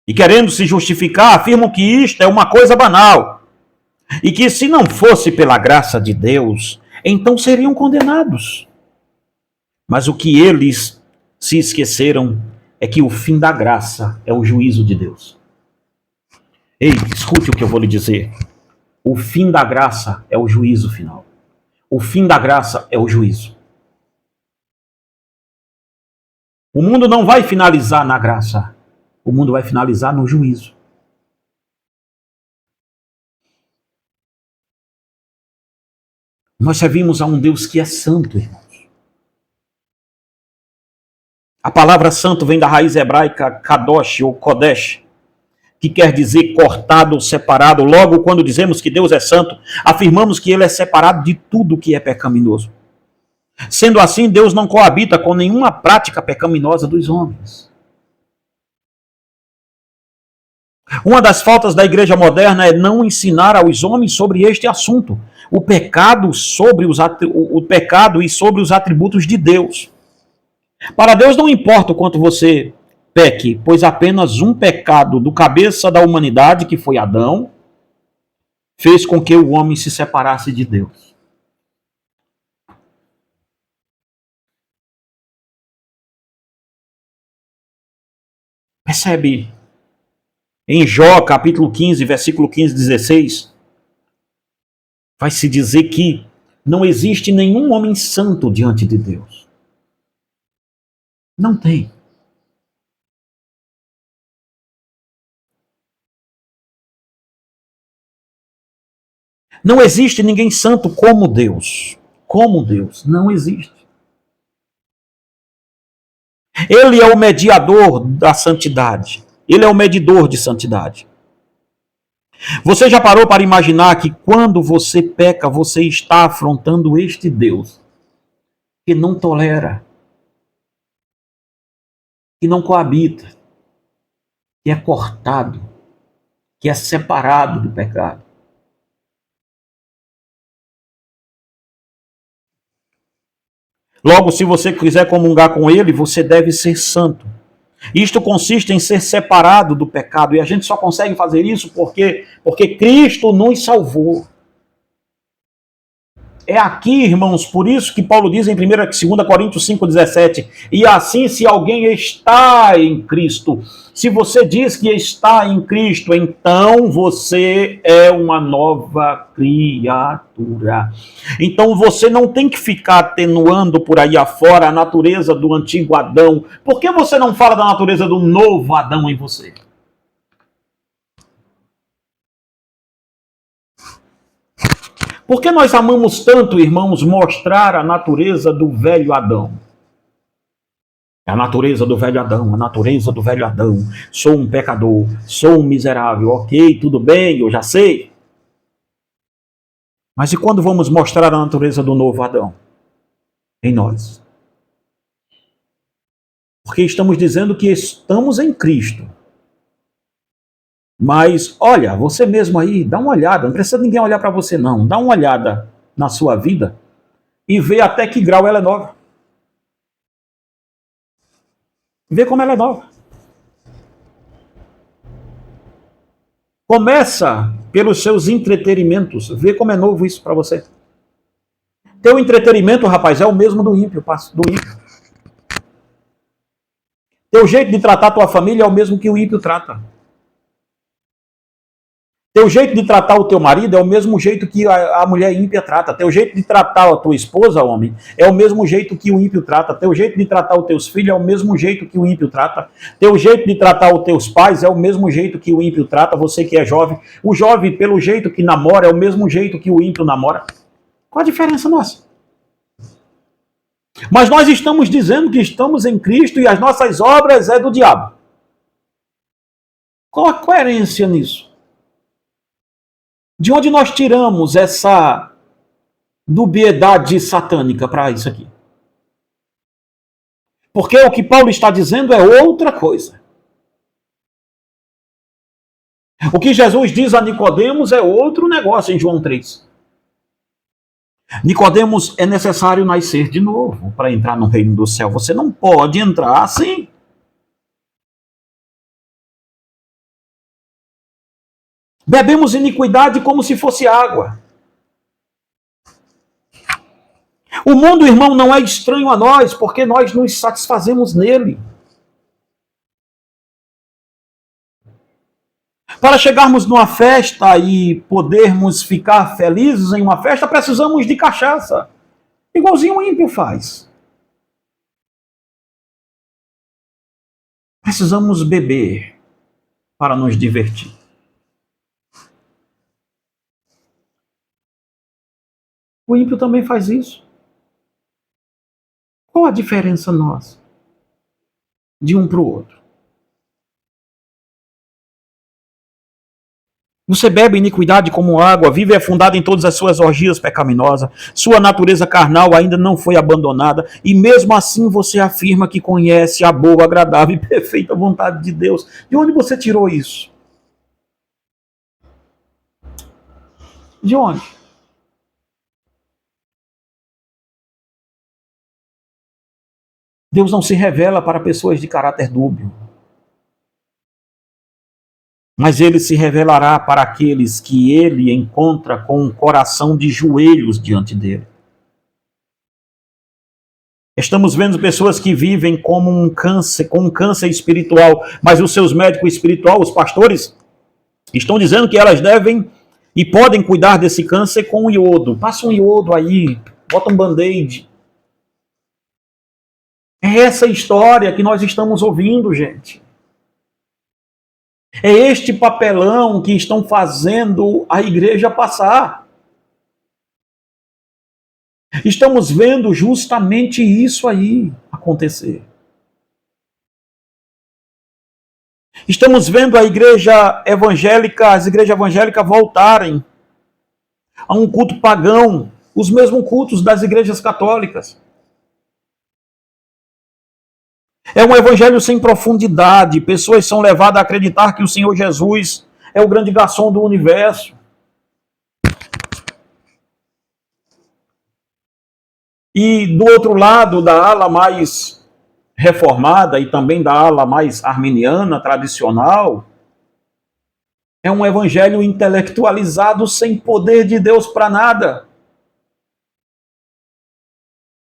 E querendo se justificar, afirmam que isto é uma coisa banal. E que se não fosse pela graça de Deus, então seriam condenados. Mas o que eles se esqueceram é que o fim da graça é o juízo de Deus. Ei, escute o que eu vou lhe dizer. O fim da graça é o juízo final. O fim da graça é o juízo. O mundo não vai finalizar na graça. O mundo vai finalizar no juízo. Nós servimos a um Deus que é santo, irmãos. A palavra santo vem da raiz hebraica kadosh ou kodesh, que quer dizer cortado ou separado. Logo, quando dizemos que Deus é santo, afirmamos que ele é separado de tudo que é pecaminoso. Sendo assim, Deus não coabita com nenhuma prática pecaminosa dos homens. Uma das faltas da igreja moderna é não ensinar aos homens sobre este assunto, o pecado e sobre os atributos de Deus. Para Deus não importa o quanto você peque, pois apenas um pecado do cabeça da humanidade, que foi Adão, fez com que o homem se separasse de Deus. Percebe? Em Jó, capítulo 15, versículo 15, 16, vai se dizer que não existe nenhum homem santo diante de Deus. Não tem. Não existe ninguém santo como Deus. Como Deus. Não existe. Ele é o mediador da santidade. Ele é o medidor de santidade. Você já parou para imaginar que quando você peca, você está afrontando este Deus que não tolera, que não coabita, que é cortado, que é separado do pecado? Logo, se você quiser comungar com ele, você deve ser santo. Isto consiste em ser separado do pecado, e a gente só consegue fazer isso porque Cristo nos salvou. É aqui, irmãos, por isso que Paulo diz em 2 Coríntios 5,17, e assim, se alguém está em Cristo, se você diz que está em Cristo, então você é uma nova criatura. Então você não tem que ficar atenuando por aí afora a natureza do antigo Adão. Por que você não fala da natureza do novo Adão em você? Por que nós amamos tanto, irmãos, mostrar a natureza do velho Adão? A natureza do velho Adão, a natureza do velho Adão. Sou um pecador, sou um miserável, ok, tudo bem, eu já sei. Mas e quando vamos mostrar a natureza do novo Adão? Em nós. Porque estamos dizendo que estamos em Cristo. Mas, olha, você mesmo aí, dá uma olhada, não precisa ninguém olhar para você não, dá uma olhada na sua vida e vê até que grau ela é nova. Vê como ela é nova. Começa pelos seus entretenimentos, vê como é novo isso para você. Teu entretenimento, rapaz, é o mesmo do ímpio. Teu jeito de tratar tua família é o mesmo que o ímpio trata. Teu jeito de tratar o teu marido é o mesmo jeito que a mulher ímpia trata. Teu jeito de tratar a tua esposa, homem, é o mesmo jeito que o ímpio trata. Teu jeito de tratar os teus filhos é o mesmo jeito que o ímpio trata. Teu jeito de tratar os teus pais é o mesmo jeito que o ímpio trata. Você que é jovem, o jovem, pelo jeito que namora, é o mesmo jeito que o ímpio namora. Qual a diferença nossa? Mas nós estamos dizendo que estamos em Cristo e as nossas obras é do diabo. Qual a coerência nisso? De onde nós tiramos essa dubiedade satânica para isso aqui? Porque o que Paulo está dizendo é outra coisa. O que Jesus diz a Nicodemos é outro negócio em João 3. Nicodemos, é necessário nascer de novo para entrar no reino do céu. Você não pode entrar assim. Bebemos iniquidade como se fosse água. O mundo, irmão, não é estranho a nós, porque nós nos satisfazemos nele. Para chegarmos numa festa e podermos ficar felizes em uma festa, precisamos de cachaça. Igualzinho o ímpio faz. Precisamos beber para nos divertir. O ímpio também faz isso. Qual a diferença nossa de um para o outro? Você bebe iniquidade como água, vive afundado em todas as suas orgias pecaminosas, sua natureza carnal ainda não foi abandonada, e mesmo assim você afirma que conhece a boa, agradável e perfeita vontade de Deus. De onde você tirou isso? De onde? Deus não se revela para pessoas de caráter dúbio. Mas ele se revelará para aqueles que ele encontra com um coração de joelhos diante dele. Estamos vendo pessoas que vivem como com um câncer espiritual, mas os seus médicos espirituais, os pastores, estão dizendo que elas devem e podem cuidar desse câncer com iodo. Passa um iodo aí, bota um band-aid. É essa história que nós estamos ouvindo, gente. É este papelão que estão fazendo a igreja passar. Estamos vendo justamente isso aí acontecer. Estamos vendo a igreja evangélica, as igrejas evangélicas voltarem a um culto pagão, os mesmos cultos das igrejas católicas. É um evangelho sem profundidade. Pessoas são levadas a acreditar que o Senhor Jesus é o grande garçom do universo. E do outro lado, da ala mais reformada e também da ala mais arminiana, tradicional, é um evangelho intelectualizado sem poder de Deus para nada.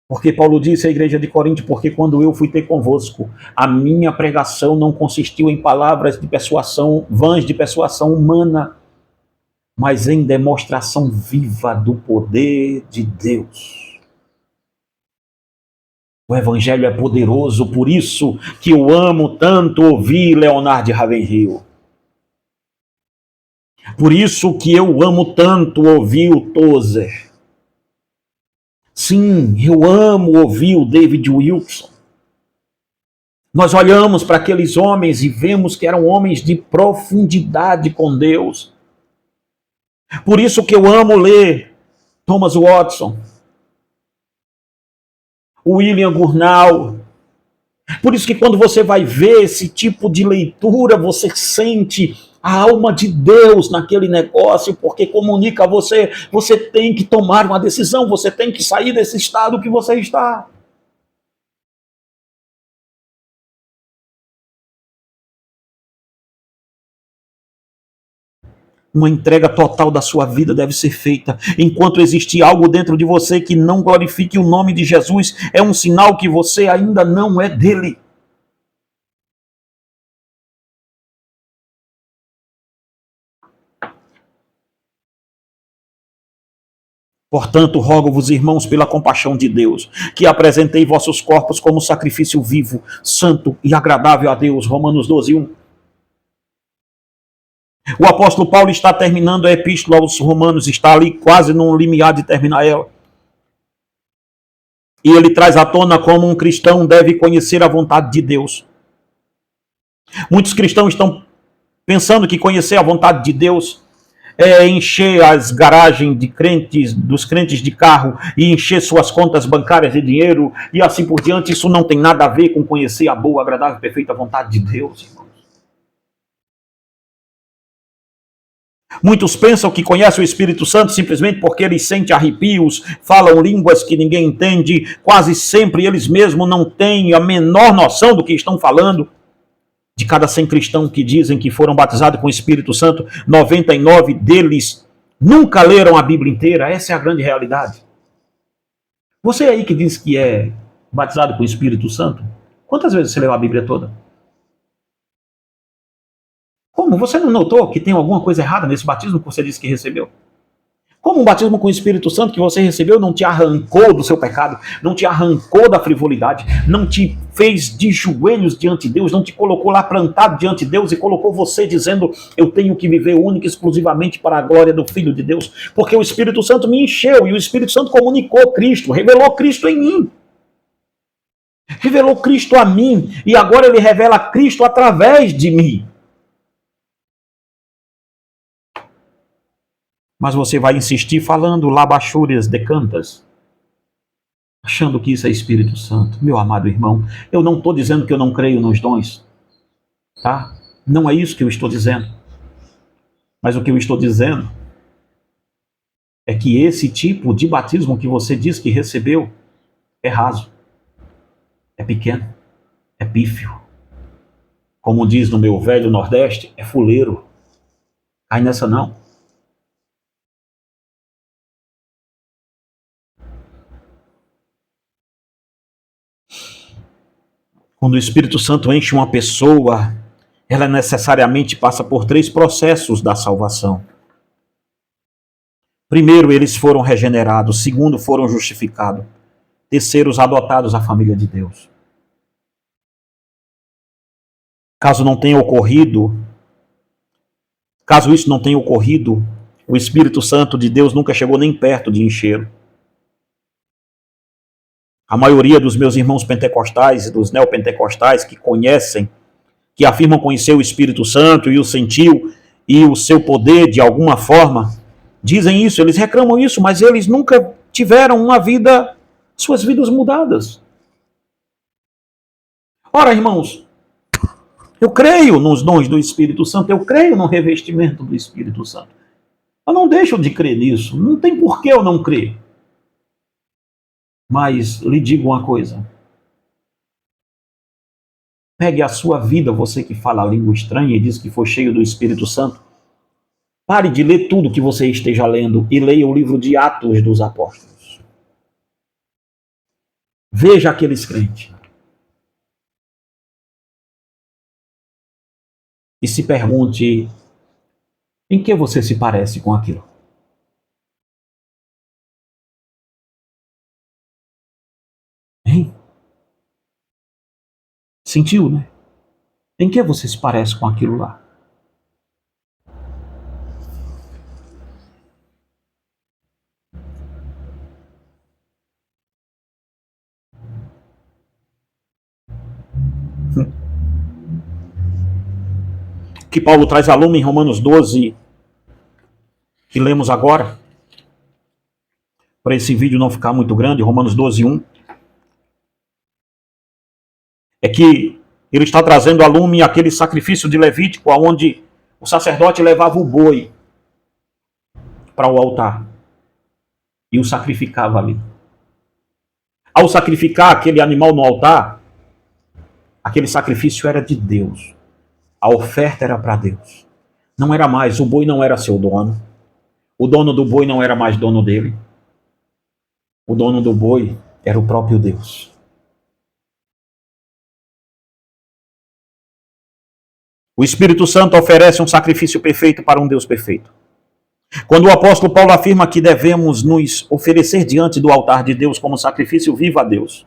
Porque Paulo disse à igreja de Corinto, porque quando eu fui ter convosco, a minha pregação não consistiu em palavras de persuasão, vãs de persuasão humana, mas em demonstração viva do poder de Deus. O evangelho é poderoso, por isso que eu amo tanto ouvir Leonard Ravenhill. Por isso que eu amo tanto ouvir o Tozer. Sim, eu amo ouvir o David Wilson. Nós olhamos para aqueles homens e vemos que eram homens de profundidade com Deus. Por isso que eu amo ler Thomas Watson, William Gurnall. Por isso que quando você vai ver esse tipo de leitura, você sente a alma de Deus naquele negócio, porque comunica a você, você tem que tomar uma decisão, você tem que sair desse estado que você está. Uma entrega total da sua vida deve ser feita. Enquanto existir algo dentro de você que não glorifique o nome de Jesus, é um sinal que você ainda não é dele. Portanto, rogo-vos, irmãos, pela compaixão de Deus, que apresentei vossos corpos como sacrifício vivo, santo e agradável a Deus. Romanos 12:1. O apóstolo Paulo está terminando a epístola aos Romanos, está ali quase no limiar de terminar ela. E ele traz à tona como um cristão deve conhecer a vontade de Deus. Muitos cristãos estão pensando que conhecer a vontade de Deus é encher as garagens de crentes, dos crentes de carro e encher suas contas bancárias de dinheiro e assim por diante. Isso não tem nada a ver com conhecer a boa, agradável e perfeita vontade de Deus, irmãos. Muitos pensam que conhecem o Espírito Santo simplesmente porque eles sentem arrepios, falam línguas que ninguém entende, quase sempre eles mesmos não têm a menor noção do que estão falando. De cada 100 cristãos que dizem que foram batizados com o Espírito Santo, 99 deles nunca leram a Bíblia inteira. Essa é a grande realidade. Você aí que diz que é batizado com o Espírito Santo, quantas vezes você leu a Bíblia toda? Como? Você não notou que tem alguma coisa errada nesse batismo que você disse que recebeu? Como um batismo com o Espírito Santo que você recebeu não te arrancou do seu pecado, não te arrancou da frivolidade, não te fez de joelhos diante de Deus, não te colocou lá plantado diante de Deus e colocou você dizendo, eu tenho que viver única e exclusivamente para a glória do Filho de Deus, porque o Espírito Santo me encheu e o Espírito Santo comunicou Cristo, revelou Cristo em mim. Revelou Cristo a mim e agora ele revela Cristo através de mim. Mas você vai insistir falando labachúrias decantas, achando que isso é Espírito Santo. Meu amado irmão, eu não estou dizendo que eu não creio nos dons, tá? Não é isso que eu estou dizendo. Mas o que eu estou dizendo é que esse tipo de batismo que você diz que recebeu é raso, é pequeno, é pífio. Como diz no meu velho Nordeste, é fuleiro. Cai nessa não. Quando o Espírito Santo enche uma pessoa, ela necessariamente passa por 3 processos da salvação. Primeiro, eles foram regenerados. Segundo, foram justificados. Terceiro, adotados à família de Deus. Caso isso não tenha ocorrido, o Espírito Santo de Deus nunca chegou nem perto de enchê-lo. A maioria dos meus irmãos pentecostais e dos neopentecostais que conhecem, que afirmam conhecer o Espírito Santo e o sentiu e o seu poder de alguma forma, dizem isso, eles reclamam isso, mas eles nunca tiveram suas vidas mudadas. Ora, irmãos, eu creio nos dons do Espírito Santo, eu creio no revestimento do Espírito Santo. Eu não deixo de crer nisso, não tem por que eu não crer. Mas lhe digo uma coisa: pegue a sua vida, você que fala a língua estranha e diz que foi cheio do Espírito Santo. Pare de ler tudo que você esteja lendo e leia o livro de Atos dos Apóstolos. Veja aqueles crentes e se pergunte em que você se parece com aquilo. Hein? Sentiu, né? Em que você se parece com aquilo lá? Que Paulo traz a lume em Romanos 12, que lemos agora, para esse vídeo não ficar muito grande, Romanos 12, 1, é que ele está trazendo a lume aquele sacrifício de Levítico, onde o sacerdote levava o boi para o altar e o sacrificava ali. Ao sacrificar aquele animal no altar, aquele sacrifício era de Deus. A oferta era para Deus. Não era mais, o boi não era seu dono. O dono do boi não era mais dono dele. O dono do boi era o próprio Deus. O Espírito Santo oferece um sacrifício perfeito para um Deus perfeito. Quando o apóstolo Paulo afirma que devemos nos oferecer diante do altar de Deus como sacrifício vivo a Deus,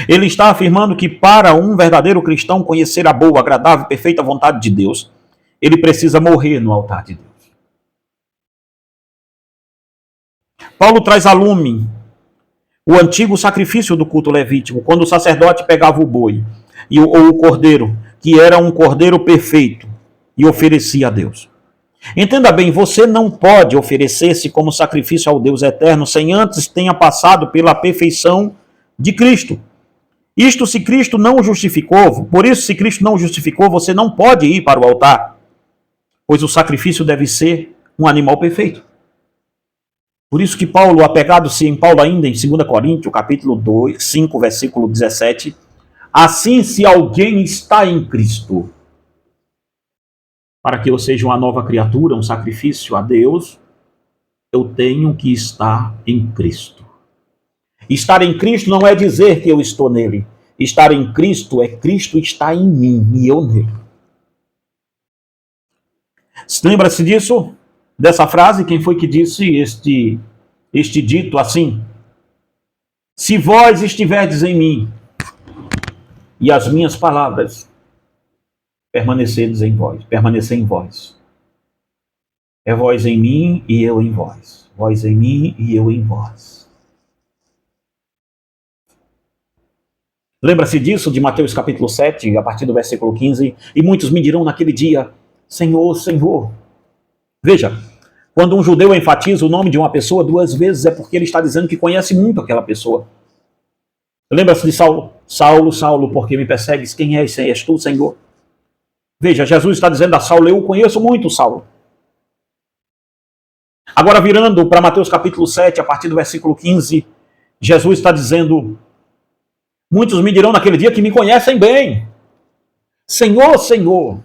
ele está afirmando que para um verdadeiro cristão conhecer a boa, agradável e perfeita vontade de Deus, ele precisa morrer no altar de Deus. Paulo traz a lume o antigo sacrifício do culto levítico, quando o sacerdote pegava o boi ou o cordeiro, que era um cordeiro perfeito, e oferecia a Deus. Entenda bem, você não pode oferecer-se como sacrifício ao Deus eterno sem antes tenha passado pela perfeição de Cristo. Isto se Cristo não o justificou, por isso se Cristo não o justificou, você não pode ir para o altar, pois o sacrifício deve ser um animal perfeito. Por isso que Paulo, apegado-se em Paulo ainda em 2 Coríntios, capítulo 2, 5, versículo 17, assim se alguém está em Cristo, para que eu seja uma nova criatura, um sacrifício a Deus, eu tenho que estar em Cristo. Estar em Cristo não é dizer que eu estou nele. Estar em Cristo é Cristo está em mim e eu nele. Lembra-se disso? Dessa frase? Quem foi que disse este dito assim? Se vós estiverdes em mim e as minhas palavras permanecerdes em vós, permanecer em vós. É vós em mim e eu em vós. Vós em mim e eu em vós. Lembra-se disso de Mateus capítulo 7, a partir do versículo 15? E muitos me dirão naquele dia, Senhor, Senhor. Veja, quando um judeu enfatiza o nome de uma pessoa duas vezes, é porque ele está dizendo que conhece muito aquela pessoa. Lembra-se de Saulo? Saulo, Saulo, por que me persegues? Quem és? És tu, Senhor? Veja, Jesus está dizendo a Saulo, eu conheço muito Saulo. Agora, virando para Mateus capítulo 7, a partir do versículo 15, Jesus está dizendo, muitos me dirão naquele dia que me conhecem bem. Senhor, Senhor,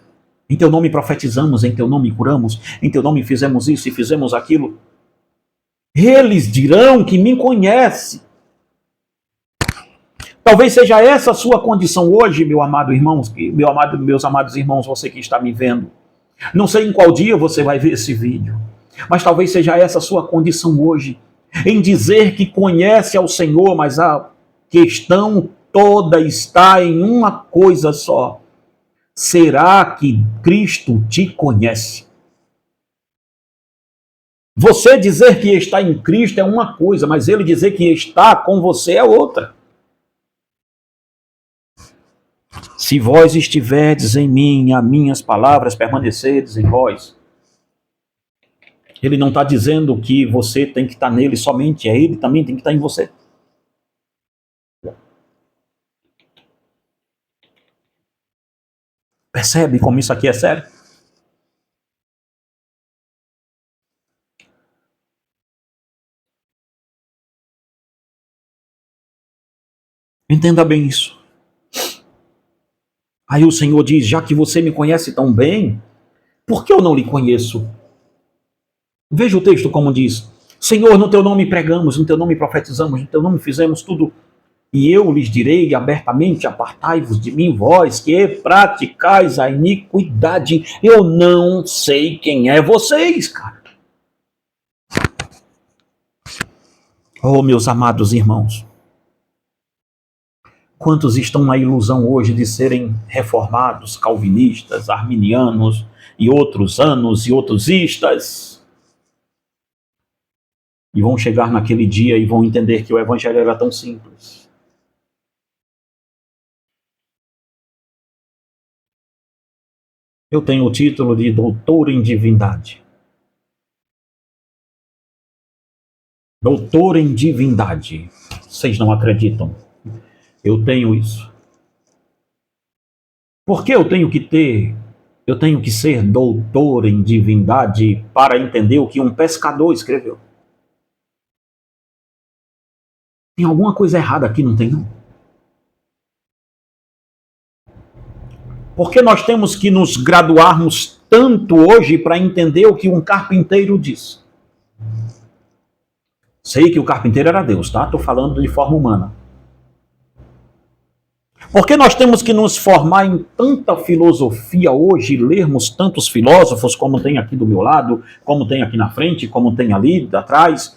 em teu nome profetizamos, em teu nome curamos, em teu nome fizemos isso e fizemos aquilo. Eles dirão que me conhecem. Talvez seja essa a sua condição hoje, meu amado irmão, meus amados irmãos, você que está me vendo. Não sei em qual dia você vai ver esse vídeo, mas talvez seja essa a sua condição hoje, em dizer que conhece ao Senhor, mas a questão toda está em uma coisa só. Será que Cristo te conhece? Você dizer que está em Cristo é uma coisa, mas ele dizer que está com você é outra. Se vós estiverdes em mim, as minhas palavras permanecerdes em vós. Ele não está dizendo que você tem que estar nele somente, é ele também tem que estar em você. Percebe como isso aqui é sério? Entenda bem isso. Aí o Senhor diz, já que você me conhece tão bem, por que eu não lhe conheço? Veja o texto como diz, Senhor, no teu nome pregamos, no teu nome profetizamos, no teu nome fizemos tudo. E eu lhes direi abertamente, apartai-vos de mim, vós que praticais a iniquidade. Eu não sei quem é vocês, cara. Oh, meus amados irmãos. Quantos estão na ilusão hoje de serem reformados, calvinistas, arminianos e outros anos e outros istas? E vão chegar naquele dia e vão entender que o evangelho era tão simples. Eu tenho o título de doutor em divindade. Doutor em divindade. Vocês não acreditam? Eu tenho isso. Por que eu tenho que ser doutor em divindade para entender o que um pescador escreveu? Tem alguma coisa errada aqui, não tem não? Por que nós temos que nos graduarmos tanto hoje para entender o que um carpinteiro diz? Sei que o carpinteiro era Deus, tá? Estou falando de forma humana. Por que nós temos que nos formar em tanta filosofia hoje, lermos tantos filósofos, como tem aqui do meu lado, como tem aqui na frente, como tem ali atrás,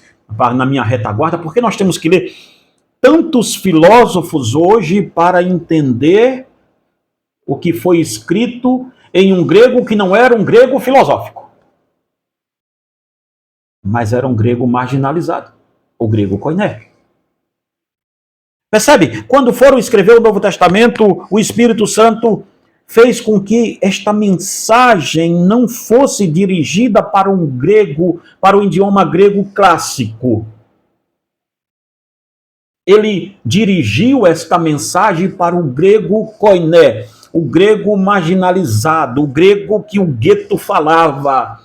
na minha retaguarda? Por que nós temos que ler tantos filósofos hoje para entender o que foi escrito em um grego que não era um grego filosófico, mas era um grego marginalizado, o grego koiné. Percebe? Quando foram escrever o Novo Testamento, o Espírito Santo fez com que esta mensagem não fosse dirigida para um grego, para o idioma grego clássico. Ele dirigiu esta mensagem para o grego koiné, o grego marginalizado, o grego que o gueto falava,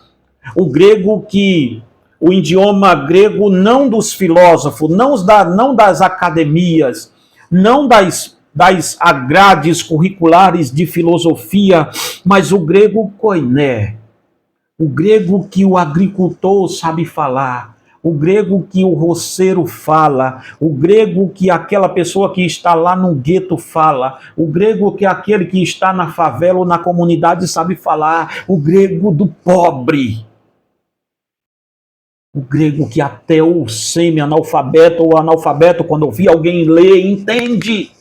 o grego que o idioma grego não dos filósofos, não das academias, não das grades curriculares de filosofia, mas o grego koiné, o grego que o agricultor sabe falar, o grego que o roceiro fala, o grego que aquela pessoa que está lá no gueto fala, o grego que aquele que está na favela ou na comunidade sabe falar, o grego do pobre. O grego que até o semi-analfabeto ou analfabeto, quando ouvir alguém ler, entende.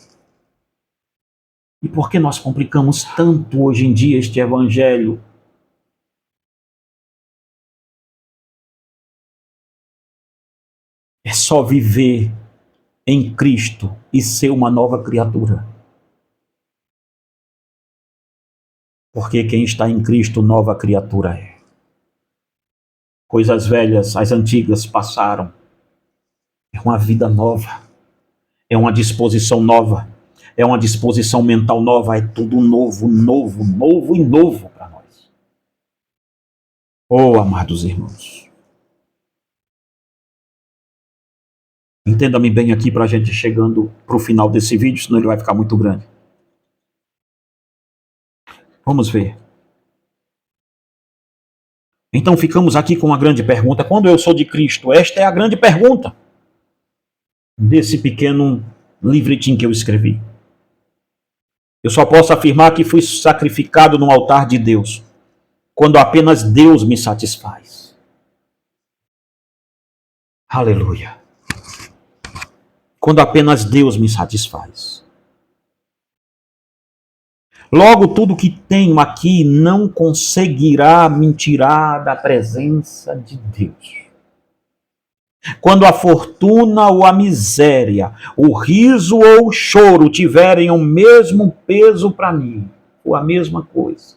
E por que nós complicamos tanto hoje em dia este evangelho? É só viver em Cristo e ser uma nova criatura. Porque quem está em Cristo, nova criatura é. Coisas velhas, as antigas passaram. É uma vida nova. É uma disposição nova. É uma disposição mental nova. É tudo novo, novo, novo e novo para nós. Oh, amados irmãos. Entenda-me bem aqui para a gente chegando para o final desse vídeo, senão ele vai ficar muito grande. Vamos ver. Então ficamos aqui com uma grande pergunta. Quando eu sou de Cristo? Esta é a grande pergunta desse pequeno livretinho que eu escrevi. Eu só posso afirmar que fui sacrificado no altar de Deus, quando apenas Deus me satisfaz. Aleluia. Quando apenas Deus me satisfaz. Logo, tudo que tenho aqui não conseguirá me tirar da presença de Deus. Quando a fortuna ou a miséria, o riso ou o choro tiverem o mesmo peso para mim, ou a mesma coisa.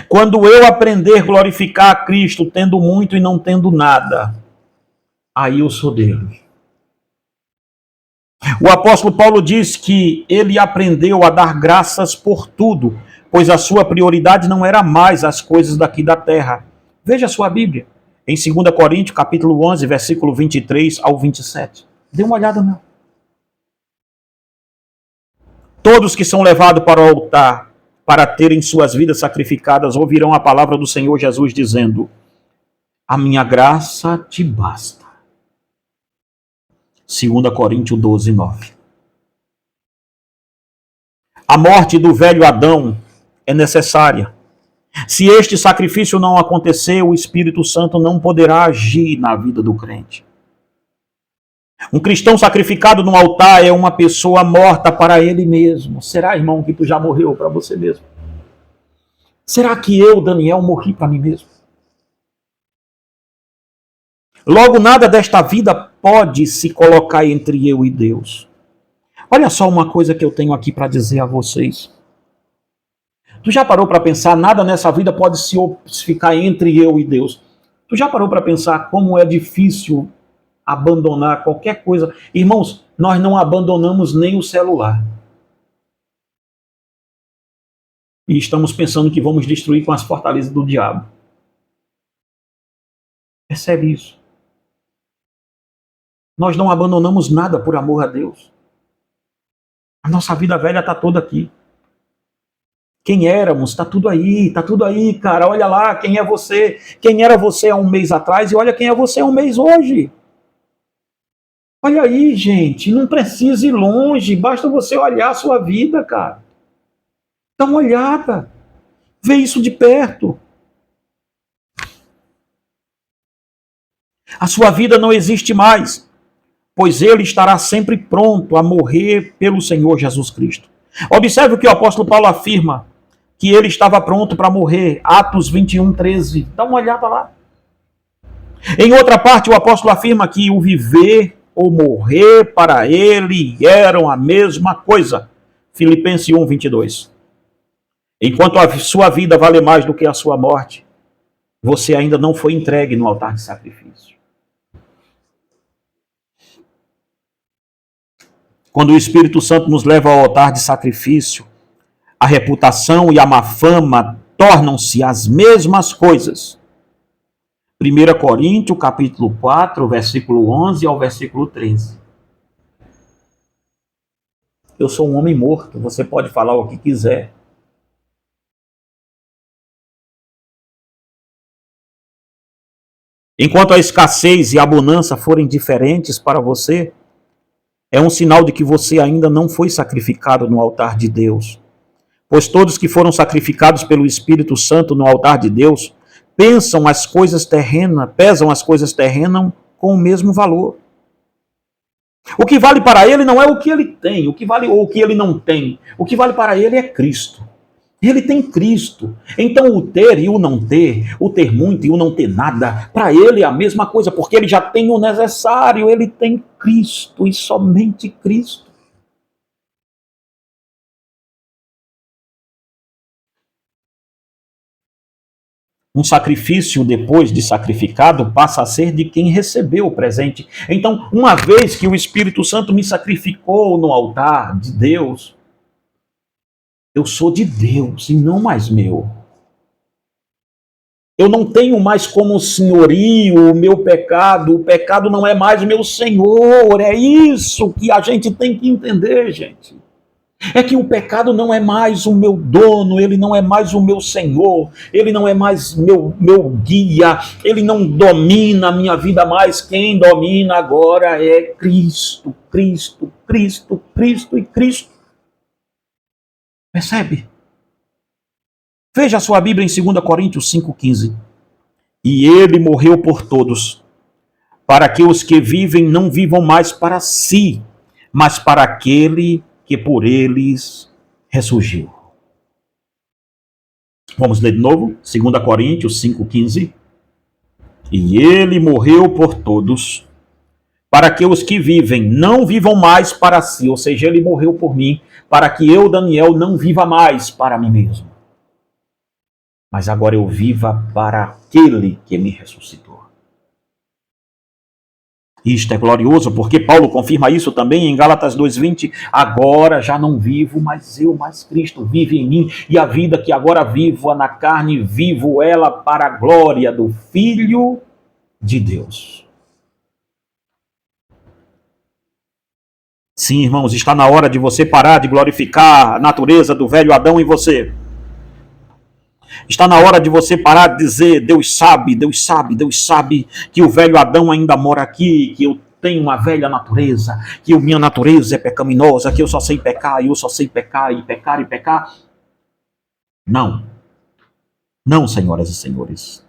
Quando eu aprender a glorificar a Cristo, tendo muito e não tendo nada, aí eu sou dele. O apóstolo Paulo diz que ele aprendeu a dar graças por tudo, pois a sua prioridade não era mais as coisas daqui da terra. Veja a sua Bíblia, em 2 Coríntios, capítulo 11, versículo 23 ao 27. Dê uma olhada, não. Todos que são levados para o altar para terem suas vidas sacrificadas ouvirão a palavra do Senhor Jesus dizendo: a minha graça te basta. 2 Coríntios 12, 9. A morte do velho Adão é necessária. Se este sacrifício não acontecer, o Espírito Santo não poderá agir na vida do crente. Um cristão sacrificado no altar é uma pessoa morta para ele mesmo. Será, irmão, que tu já morreu para você mesmo? Será que eu, Daniel, morri para mim mesmo? Logo, nada desta vida pode se colocar entre eu e Deus. Olha só uma coisa que eu tenho aqui para dizer a vocês. Tu já parou para pensar, nada nessa vida pode se ficar entre eu e Deus? Tu já parou para pensar como é difícil abandonar qualquer coisa? Irmãos, nós não abandonamos nem o celular. E estamos pensando que vamos destruir com as fortalezas do diabo. Percebe isso? Nós não abandonamos nada por amor a Deus. A nossa vida velha está toda aqui. Quem éramos, está tudo aí, cara. Olha lá, quem é você? Quem era você há um mês atrás e olha quem é você há um mês hoje. Olha aí, gente, não precisa ir longe, basta você olhar a sua vida, cara. Dá uma olhada, vê isso de perto. A sua vida não existe mais, pois ele estará sempre pronto a morrer pelo Senhor Jesus Cristo. Observe o que o apóstolo Paulo afirma, que ele estava pronto para morrer, Atos 21, 13. Dá uma olhada lá. Em outra parte, o apóstolo afirma que o viver ou morrer para ele eram a mesma coisa. Filipenses 1, 22. Enquanto a sua vida vale mais do que a sua morte, você ainda não foi entregue no altar de sacrifício. Quando o Espírito Santo nos leva ao altar de sacrifício, a reputação e a má fama tornam-se as mesmas coisas. 1 Coríntios, capítulo 4, versículo 11 ao versículo 13. Eu sou um homem morto, você pode falar o que quiser. Enquanto a escassez e a bonança forem diferentes para você, é um sinal de que você ainda não foi sacrificado no altar de Deus. Pois todos que foram sacrificados pelo Espírito Santo no altar de Deus pesam as coisas terrenas com o mesmo valor. O que vale para ele não é o que ele tem, o que vale ou o que ele não tem. O que vale para ele é Cristo. Ele tem Cristo. Então o ter e o não ter, o ter muito e o não ter nada, para ele é a mesma coisa, porque ele já tem o necessário, ele tem Cristo e somente Cristo. Um sacrifício, depois de sacrificado, passa a ser de quem recebeu o presente. Então, uma vez que o Espírito Santo me sacrificou no altar de Deus, eu sou de Deus e não mais meu. Eu não tenho mais como senhorio o meu pecado. O pecado não é mais meu senhor. É isso que a gente tem que entender, gente. É que o pecado não é mais o meu dono, ele não é mais o meu senhor, ele não é mais meu guia, ele não domina a minha vida mais. Quem domina agora é Cristo, Cristo, Cristo, Cristo e Cristo. Percebe? Veja a sua Bíblia em 2 Coríntios 5,15. E ele morreu por todos, para que os que vivem não vivam mais para si, mas para aquele que por eles ressurgiu. Vamos ler de novo, 2 Coríntios 5,15. E ele morreu por todos, para que os que vivem não vivam mais para si, ou seja, ele morreu por mim, para que eu, Daniel, não viva mais para mim mesmo. Mas agora eu viva para aquele que me ressuscitou. Isto é glorioso, porque Paulo confirma isso também em Gálatas 2,20. Agora já não vivo, mas eu, mas Cristo vive em mim. E a vida que agora vivo na carne, vivo ela para a glória do Filho de Deus. Sim, irmãos, está na hora de você parar de glorificar a natureza do velho Adão em você. Está na hora de você parar de dizer: Deus sabe, Deus sabe, Deus sabe que o velho Adão ainda mora aqui, que eu tenho uma velha natureza, que a minha natureza é pecaminosa, que eu só sei pecar, e eu só sei pecar, e pecar, e pecar. Não, não, senhoras e senhores.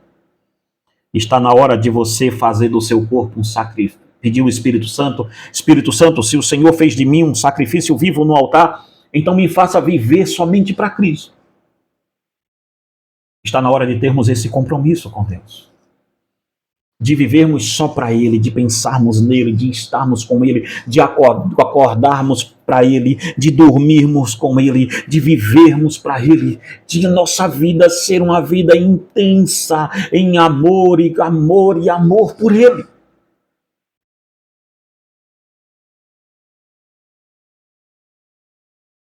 Está na hora de você fazer do seu corpo um sacrifício. Pedir o Espírito Santo: Espírito Santo, se o Senhor fez de mim um sacrifício vivo no altar, então me faça viver somente para Cristo. Está na hora de termos esse compromisso com Deus. De vivermos só para Ele, de pensarmos nele, de estarmos com Ele, de acordarmos para Ele, de dormirmos com Ele, de vivermos para Ele, de nossa vida ser uma vida intensa em amor e amor e amor por Ele.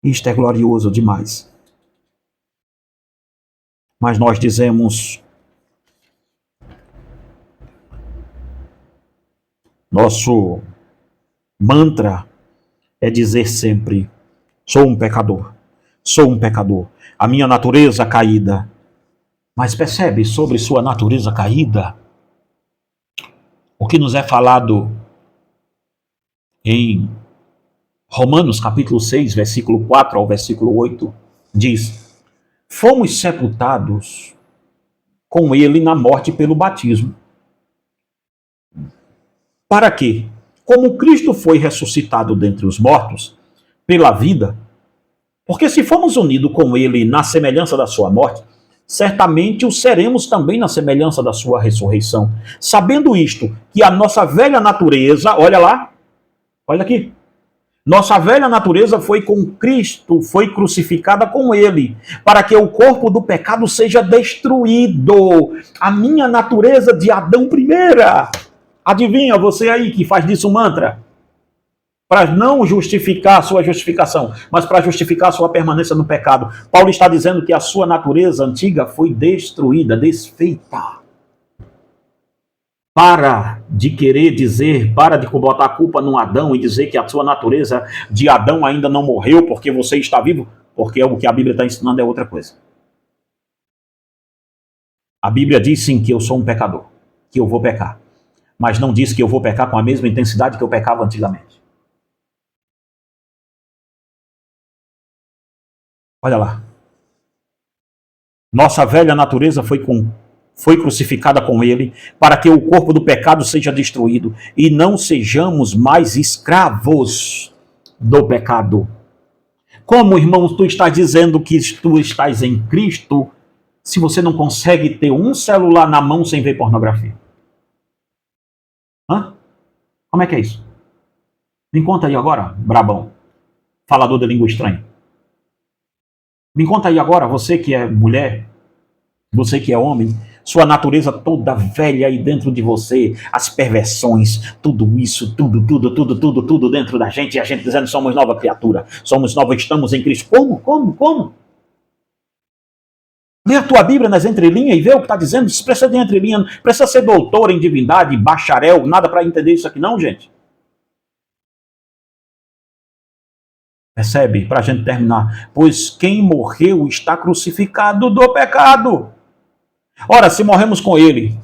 Isto é glorioso demais. Mas nós dizemos: nosso mantra é dizer sempre: sou um pecador, sou um pecador. A minha natureza caída. Mas percebe, sobre sua natureza caída, o que nos é falado em Romanos capítulo 6, versículo 4 ao versículo 8, diz: fomos sepultados com ele na morte pelo batismo. Para quê? Como Cristo foi ressuscitado dentre os mortos, pela vida, porque se formos unidos com ele na semelhança da sua morte, certamente o seremos também na semelhança da sua ressurreição. Sabendo isto, que a nossa velha natureza, olha lá, olha aqui, nossa velha natureza foi com Cristo, foi crucificada com ele, para que o corpo do pecado seja destruído. A minha natureza de Adão primeira. Adivinha, você aí que faz disso um mantra? Para não justificar a sua justificação, mas para justificar a sua permanência no pecado. Paulo está dizendo que a sua natureza antiga foi destruída, desfeita. Para de querer dizer, para de botar a culpa no Adão e dizer que a sua natureza de Adão ainda não morreu porque você está vivo, porque o que a Bíblia está ensinando é outra coisa. A Bíblia diz sim que eu sou um pecador, que eu vou pecar, mas não diz que eu vou pecar com a mesma intensidade que eu pecava antigamente. Olha lá. Nossa velha natureza foi crucificada com ele, para que o corpo do pecado seja destruído e não sejamos mais escravos do pecado. Como, irmãos, tu estás dizendo que tu estás em Cristo, se você não consegue ter um celular na mão sem ver pornografia? Hã? Como é que é isso? Me conta aí agora, brabão, falador de língua estranha. Me conta aí agora, você que é mulher, você que é homem, sua natureza toda velha aí dentro de você, as perversões, tudo isso, tudo dentro da gente, e a gente dizendo: somos nova criatura, somos nova, estamos em Cristo. Como? Lê a tua Bíblia nas entrelinhas e vê o que está dizendo. Isso precisa de entrelinha, precisa ser doutor em divindade, bacharel, nada para entender isso aqui não, gente. Percebe? Para a gente terminar. Pois quem morreu está crucificado do pecado. Ora, se morremos com ele,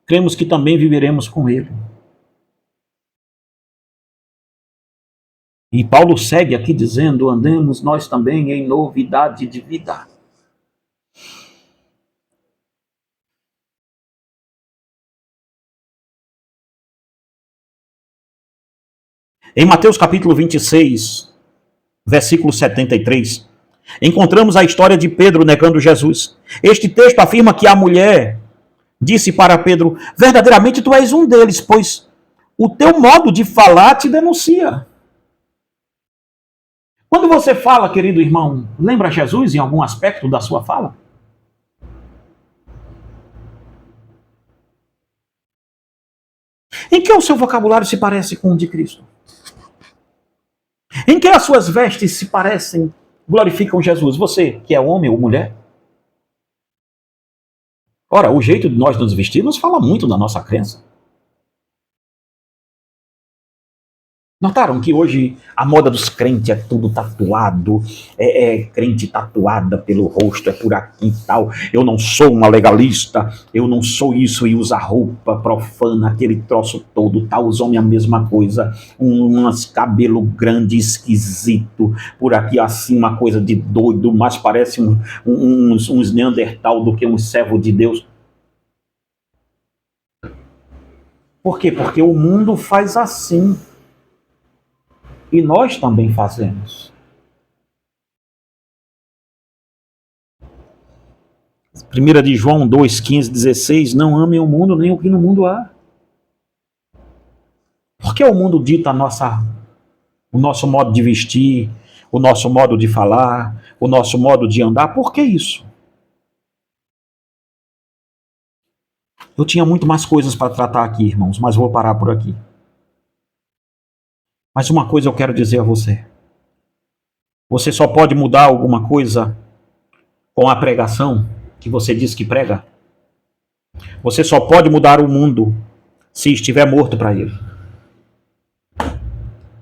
cremos que também viveremos com ele. E Paulo segue aqui dizendo: andemos nós também em novidade de vida. Em Mateus capítulo 26, versículo 73, encontramos a história de Pedro negando Jesus. Este texto afirma que a mulher disse para Pedro: verdadeiramente tu és um deles, pois o teu modo de falar te denuncia. Quando você fala, querido irmão, lembra Jesus em algum aspecto da sua fala? Em que o seu vocabulário se parece com o de Cristo? Em que as suas vestes se parecem, glorificam Jesus? Você, que é homem ou mulher? Ora, o jeito de nós nos vestirmos fala muito da nossa crença. Notaram que hoje a moda dos crentes é tudo tatuado, crente tatuada pelo rosto, é por aqui e tal. Eu não sou uma legalista, eu não sou isso, e usa roupa profana, aquele troço todo, tá? Os homens a mesma coisa, umas cabelo grande, esquisito, por aqui assim, uma coisa de doido, mais parece uns Neandertal do que um servo de Deus. Por quê? Porque o mundo faz assim. E nós também fazemos. 1 de João 2, 15, 16, não amem o mundo nem o que no mundo há. Porque o mundo dita o nosso modo de vestir, o nosso modo de falar, o nosso modo de andar. Por que isso? Eu tinha muito mais coisas para tratar aqui, irmãos, mas vou parar por aqui. Mas uma coisa eu quero dizer a você. Você só pode mudar alguma coisa com a pregação que você diz que prega. Você só pode mudar o mundo se estiver morto para ele.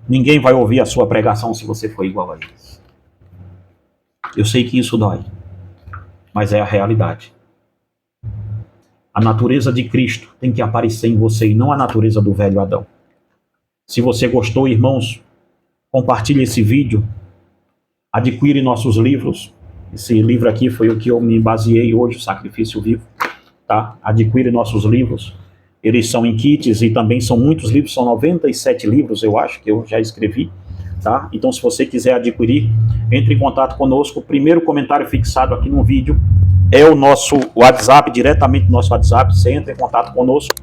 Ninguém vai ouvir a sua pregação se você for igual a eles. Eu sei que isso dói, mas é a realidade. A natureza de Cristo tem que aparecer em você e não a natureza do velho Adão. Se você gostou, irmãos, compartilhe esse vídeo, adquire nossos livros. Esse livro aqui foi o que eu me baseei hoje, o Sacrifício Vivo. Tá? Adquire nossos livros. Eles são em kits e também são muitos livros, são 97 livros, eu acho, que eu já escrevi. Tá? Então, se você quiser adquirir, entre em contato conosco. O primeiro comentário fixado aqui no vídeo é o nosso WhatsApp, diretamente no nosso WhatsApp. Você entra em contato conosco.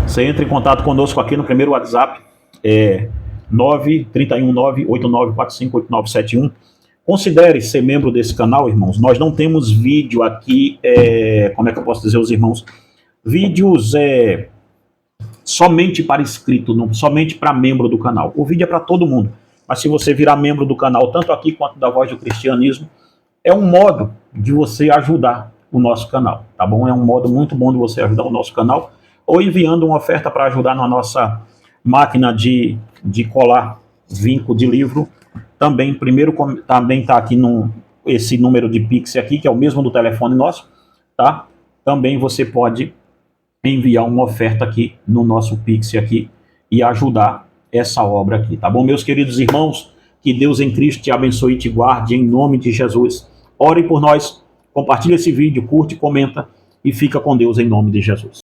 Você entra em contato conosco aqui no primeiro WhatsApp, 93198945891. Considere ser membro desse canal, irmãos. Nós não temos vídeo aqui, como é que eu posso dizer aos irmãos? Vídeos somente para inscrito, não, somente para membro do canal. O vídeo é para todo mundo. Mas se você virar membro do canal, tanto aqui quanto da Voz do Cristianismo, é um modo de você ajudar o nosso canal, tá bom? É um modo muito bom de você ajudar o nosso canal, ou enviando uma oferta para ajudar na nossa máquina de colar vinco de livro. Também, também está aqui esse número de Pix aqui, que é o mesmo do telefone nosso, tá? Também você pode enviar uma oferta aqui no nosso Pix aqui e ajudar essa obra aqui, tá bom? Meus queridos irmãos, que Deus em Cristo te abençoe e te guarde em nome de Jesus. Ore por nós, compartilhe esse vídeo, curte, comenta e fica com Deus em nome de Jesus.